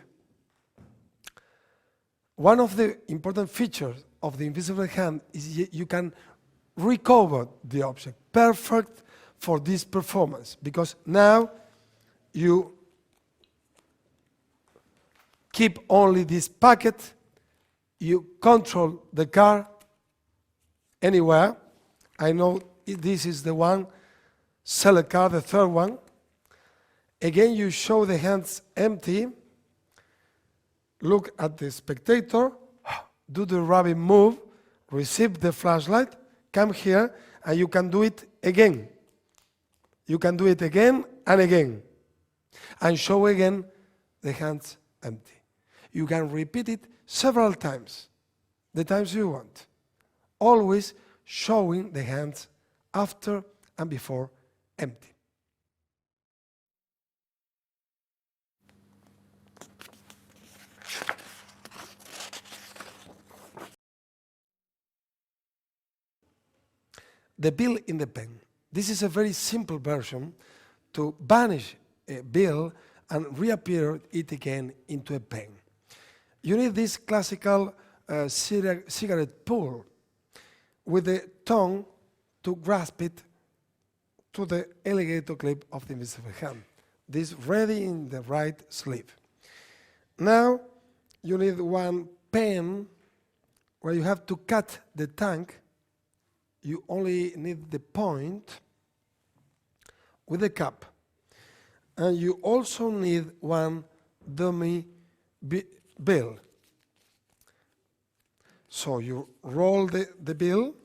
One of the important features of the invisible hand is you can recover the object. Perfect for this performance, because now you keep only this packet, you control the car anywhere. I know this is the one, sell a car, the third one. Again, you show the hands empty, look at the spectator, do the rabbit move, receive the flashlight, come here, and you can do it again. You can do it again and again, and show again the hands empty. You can repeat it several times, the times you want, always showing the hands after and before empty. The bill in the pen. This is a very simple version to banish a bill and reappear it again into a pen. You need this classical cigarette pull with the tongue to grasp it to the alligator clip of the invisible hand. This ready in the right sleeve. Now you need one pen where you have to cut the tank. You only need the point with the cap. And you also need one dummy bill. So you roll the bill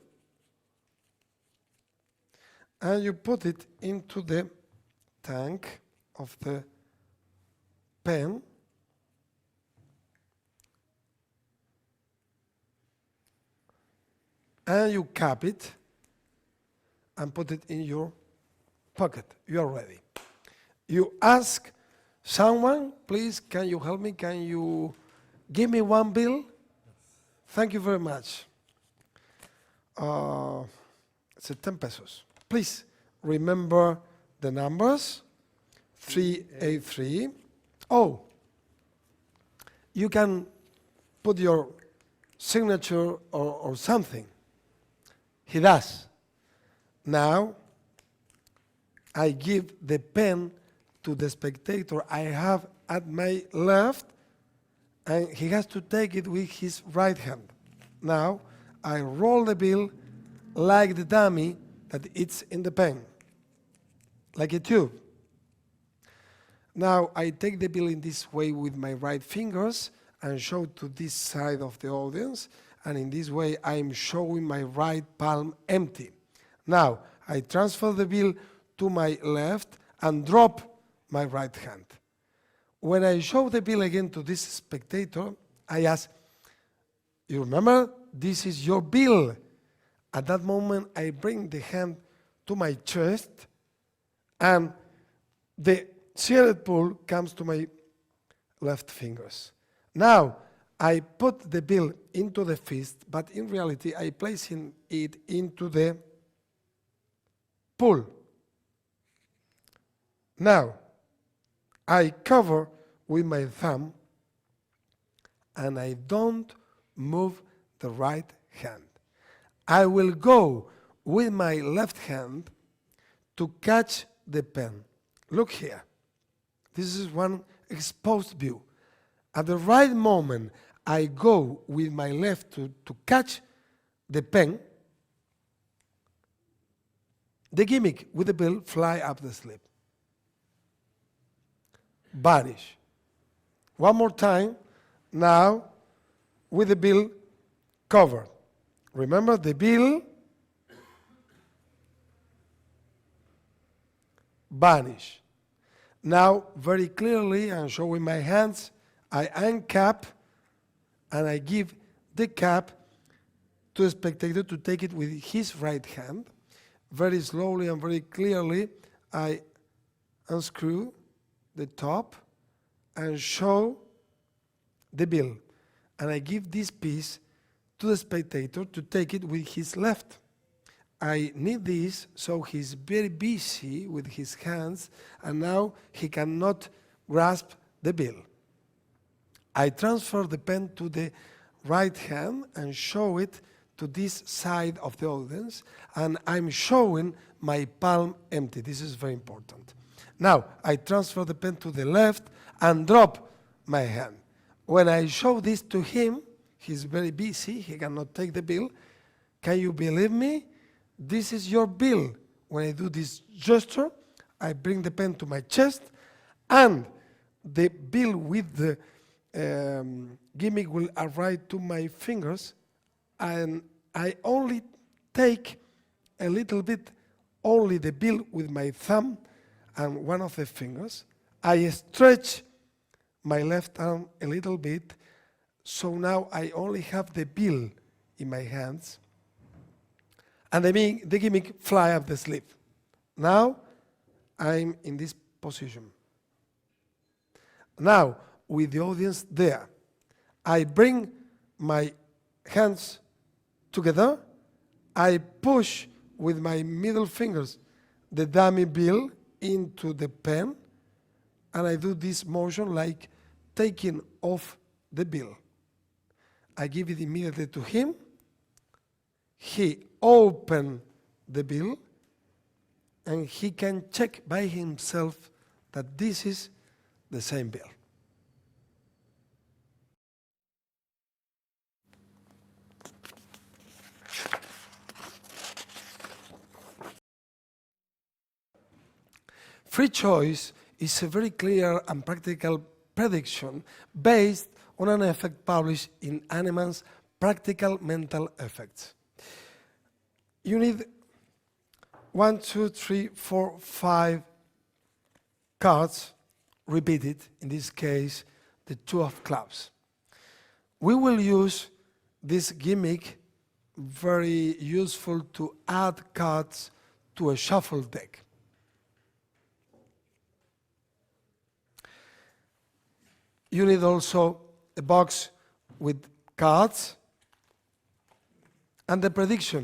and you put it into the tank of the pen. And you cap it and put it in your pocket. You are ready. You ask someone, please, can you help me? Can you give me one bill? Thank you very much. It's 10 pesos. Please remember the numbers. 383. Oh, you can put your signature or something. He does. Now, I give the pen to the spectator I have at my left, and he has to take it with his right hand. Now, I roll the bill like the dummy that it's in the pen, like a tube. Now, I take the bill in this way with my right fingers and show to this side of the audience, and in this way I'm showing my right palm empty. Now, I transfer the bill to my left and drop my right hand. When I show the bill again to this spectator, I ask, you remember, this is your bill. At that moment, I bring the hand to my chest, and the cigarette pull comes to my left fingers. Now, I put the bill into the fist, but in reality, I place it into the pull. Now, I cover with my thumb, and I don't move the right hand. I will go with my left hand to catch the pen. Look here. This is one exposed view. At the right moment, I go with my left to catch the pen. The gimmick with the bill, fly up the sleeve. Vanish. One more time. Now, with the bill covered. Remember the bill, vanish. Now, very clearly, I'm showing my hands, I uncap, and I give the cap to the spectator to take it with his right hand. Very slowly and very clearly, I unscrew the top and show the bill. And I give this piece to the spectator to take it with his left. I need this, so he's very busy with his hands, and now he cannot grasp the bill. I transfer the pen to the right hand and show it to this side of the audience, and I'm showing my palm empty. This is very important. Now, I transfer the pen to the left and drop my hand. When I show this to him, he's very busy, he cannot take the bill. Can you believe me? This is your bill. When I do this gesture, I bring the pen to my chest, and the bill with the gimmick will arrive to my fingers, and I only take a little bit, only the bill with my thumb and one of the fingers. I stretch my left arm a little bit, so now I only have the bill in my hands, and the gimmick fly up the sleeve. Now I'm in this position. Now, with the audience there, I bring my hands together, I push with my middle fingers the dummy bill into the pen, and I do this motion like taking off the bill. I give it immediately to him. He opens the bill, and he can check by himself that this is the same bill. Free choice is a very clear and practical prediction based on an effect published in Kahneman's Practical Mental Effects. You need 1, 2, 3, 4, 5 cards repeated, in this case, the 2 of clubs. We will use this gimmick, very useful to add cards to a shuffle deck. You need also a box with cards and the prediction,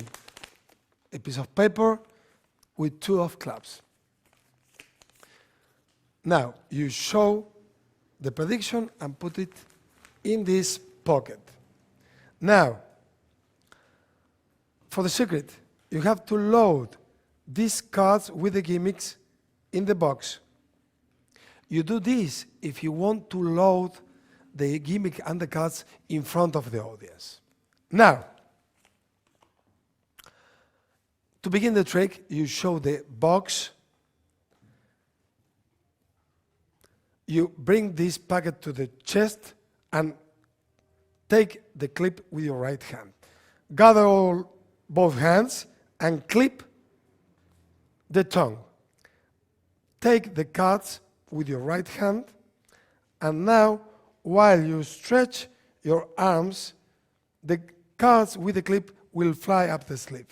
a piece of paper with 2 of clubs. Now, you show the prediction and put it in this pocket. Now, for the secret, you have to load these cards with the gimmicks in the box. You do this if you want to load the gimmick and the cards in front of the audience. Now, to begin the trick, you show the box. You bring this packet to the chest and take the clip with your right hand. Gather both hands and clip the tongue. Take the cards with your right hand, and now, while you stretch your arms, the cards with the clip will fly up the sleeve.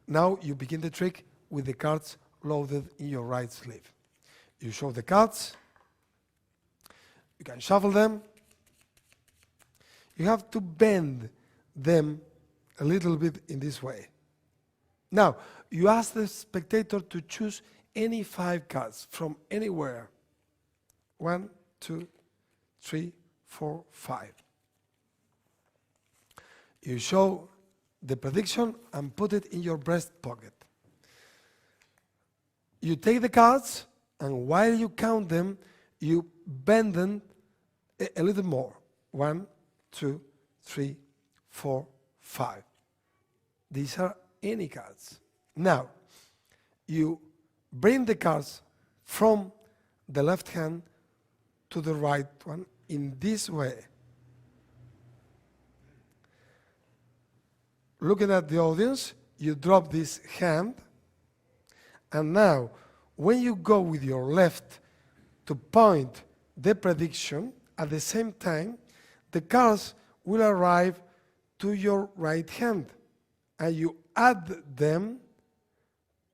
Now you begin the trick with the cards loaded in your right sleeve. You show the cards, you can shuffle them, you have to bend them a little bit in this way. Now, you ask the spectator to choose any 5 cards from anywhere. 1, 2, 3, 4, 5. You show the prediction and put it in your breast pocket. You take the cards, and while you count them, you bend them a little more. 1, 2, 3, 4, 5. These are any cards. Now, you bring the cards from the left hand to the right one in this way. Looking at the audience, you drop this hand, and now, when you go with your left to point the prediction, at the same time, the cards will arrive to your right hand and you add them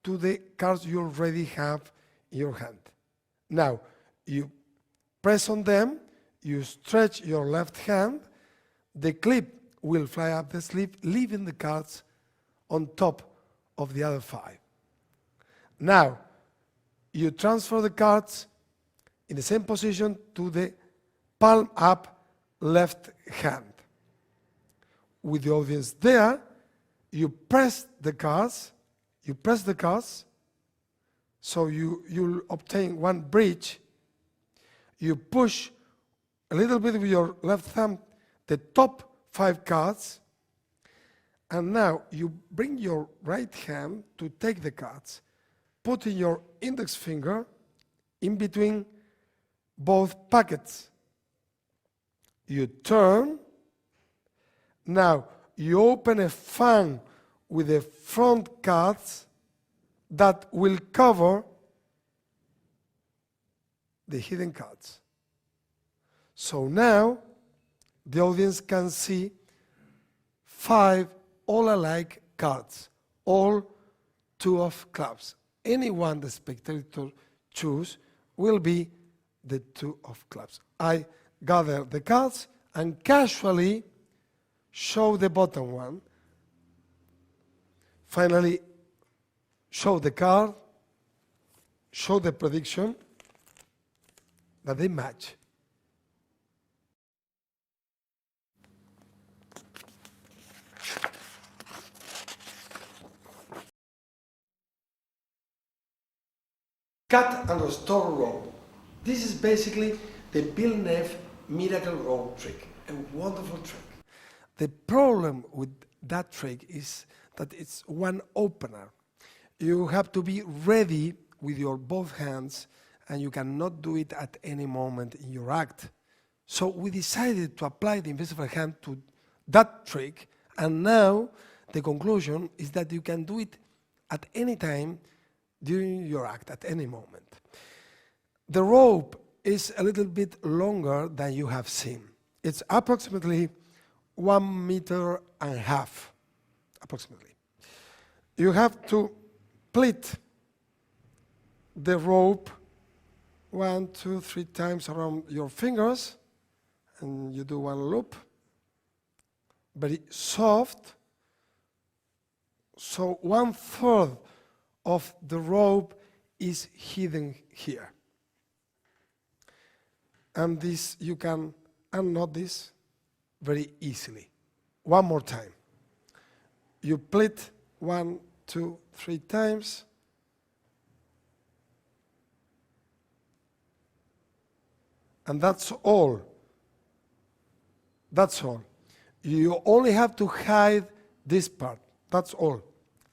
to the cards you already have in your hand. Now, you press on them, you stretch your left hand, the clip will fly up the sleeve, leaving the cards on top of the other 5. Now, you transfer the cards in the same position to the palm up left hand. With the audience there, you press the cards, so you'll obtain one bridge. You push a little bit with your left thumb the top 5 cards, and now you bring your right hand to take the cards, putting your index finger in between both packets. You turn. Now you open a fan with the front cards that will cover the hidden cards. So now the audience can see 5 all alike cards, all 2 of clubs. Any one the spectator choose will be the 2 of clubs. I gather the cards and casually show the bottom one. Finally, show the card, show the prediction that they match. Cut and restore rope. This is basically the Villeneuve miracle rope trick, a wonderful trick. The problem with that trick is that it's one opener. You have to be ready with your both hands, and you cannot do it at any moment in your act. So we decided to apply the invisible hand to that trick, and now the conclusion is that you can do it at any time during your act, at any moment. The rope is a little bit longer than you have seen. It's approximately 1.5 meters, approximately. You have to pleat the rope 1, 2, 3 times around your fingers, and you do one loop, very soft. So 1/3 of the rope is hidden here. And this, you can unknot this very easily. One more time. You pleat 1, 2, 3 times. And that's all. That's all. You only have to hide this part. That's all.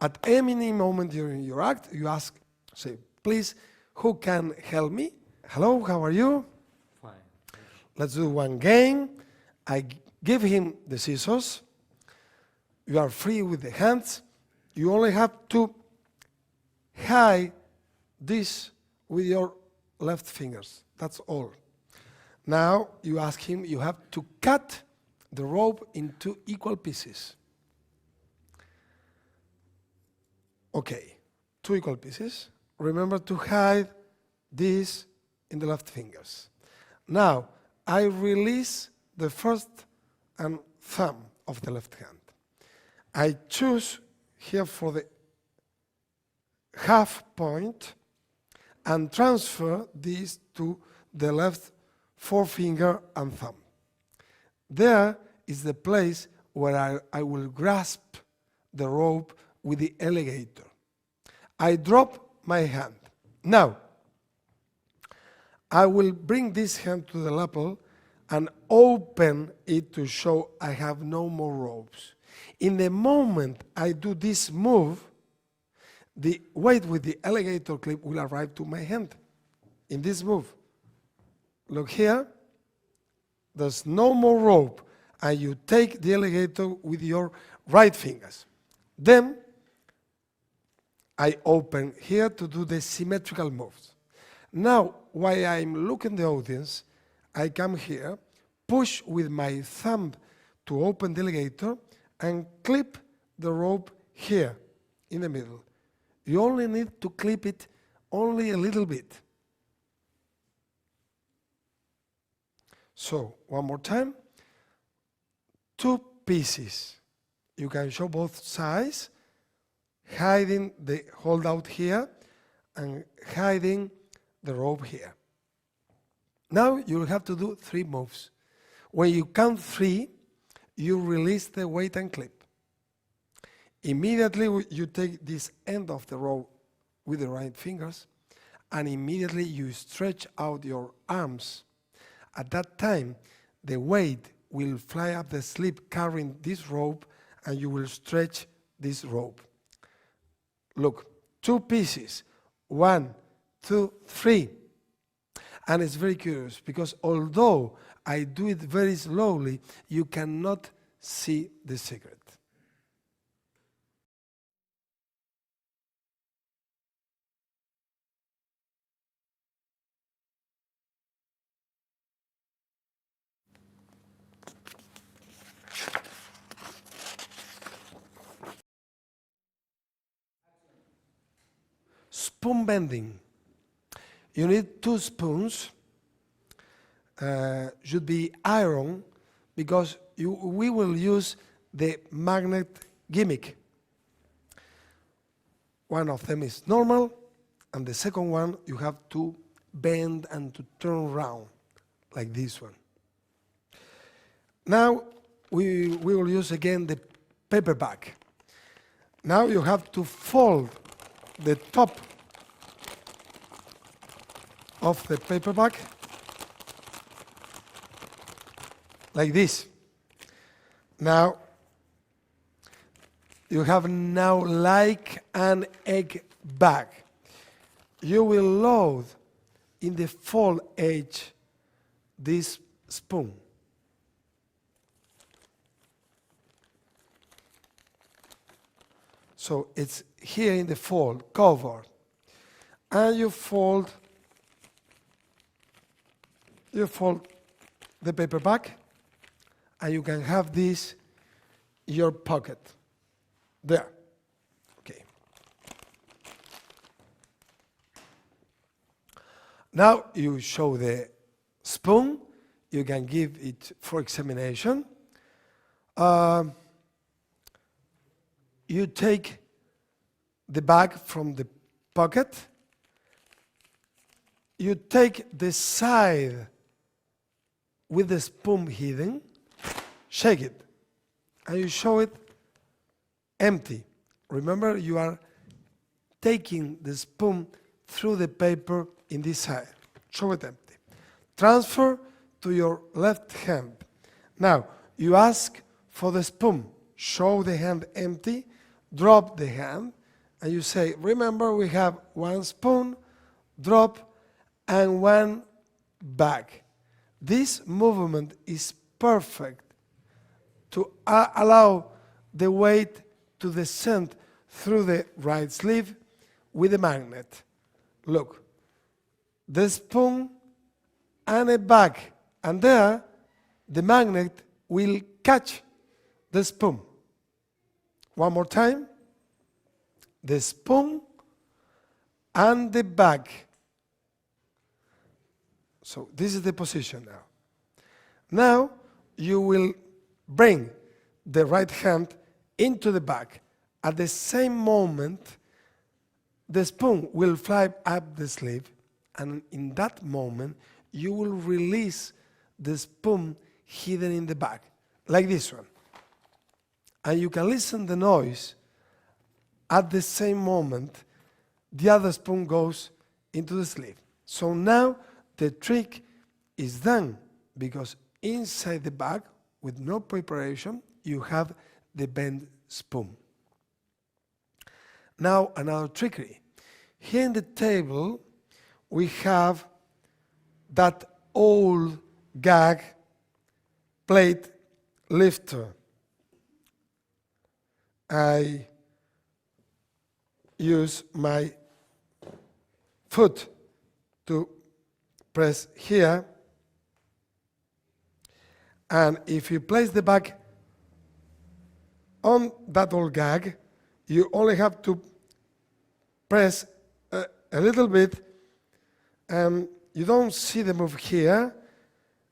At any moment during your act, you ask, say, please, who can help me? Hello, how are you? Fine. Let's do one game. I give him the scissors. You are free with the hands. You only have to hide this with your left fingers. That's all. Now you ask him, you have to cut the rope into equal pieces. Okay, 2 equal pieces. Remember to hide this in the left fingers. Now, I release the first and thumb of the left hand. I choose here for the half point and transfer this to the left forefinger and thumb. There is the place where I will grasp the rope with the alligator. I drop my hand. Now, I will bring this hand to the lapel and open it to show I have no more ropes. In the moment I do this move, the weight with the alligator clip will arrive to my hand. In this move, look here, there's no more rope, and you take the alligator with your right fingers. Then I open here to do the symmetrical moves. Now, while I'm looking the audience, I come here, push with my thumb to open the alligator, and clip the rope here in the middle. You only need to clip it only a little bit. So, one more time. 2 pieces. You can show both sides, hiding the holdout here and hiding the rope here. Now you'll have to do 3 moves. When you count 3, you release the weight and clip. Immediately you take this end of the rope with the right fingers, and immediately you stretch out your arms. At that time, the weight will fly up the sleeve carrying this rope, and you will stretch this rope. Look, 2 pieces, 1, 2, 3. And it's very curious because although I do it very slowly, you cannot see the secret. Spoon bending. You need 2 spoons. Should be iron because we will use the magnet gimmick. One of them is normal, and the second one you have to bend and to turn around, like this one. Now we will use again the paper bag. Now you have to fold the top of the paper bag like this. Now you have now like an egg bag. You will load in the fold edge this spoon. So it's here in the fold, covered. And you fold the paper bag, and you can have this in your pocket. There. Okay. Now you show the spoon. You can give it for examination. You take the bag from the pocket. You take the side with the spoon hidden, shake it, and you show it empty. Remember, you are taking the spoon through the paper in this side. Show it empty. Transfer to your left hand. Now, you ask for the spoon. Show the hand empty, drop the hand, and you say, remember, we have 1 spoon, drop, and 1 bag. This movement is perfect to allow the weight to descend through the right sleeve with a magnet. Look, the spoon and a bag, and there the magnet will catch the spoon. One more time. The spoon and the bag. So this is the position now. Now you will bring the right hand into the bag. At the same moment, the spoon will fly up the sleeve, and in that moment, you will release the spoon hidden in the bag, like this one. And you can listen the noise. At the same moment, the other spoon goes into the sleeve. So now the trick is done, because inside the bag, with no preparation, you have the bent spoon. Now another trickery. Here in the table, we have that old gag plate lifter. I use my foot to press here, and if you place the bag on that old gag, you only have to press a little bit. You don't see the move here.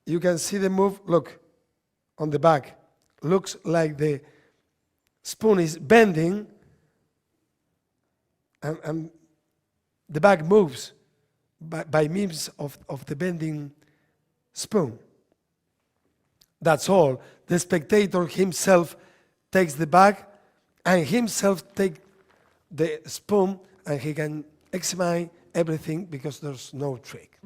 You can see the move, look, on the back. Looks like the spoon is bending, and the bag moves by means of the bending spoon. That's all. The spectator himself takes the bag and himself take the spoon, and he can examine everything because there's no trick.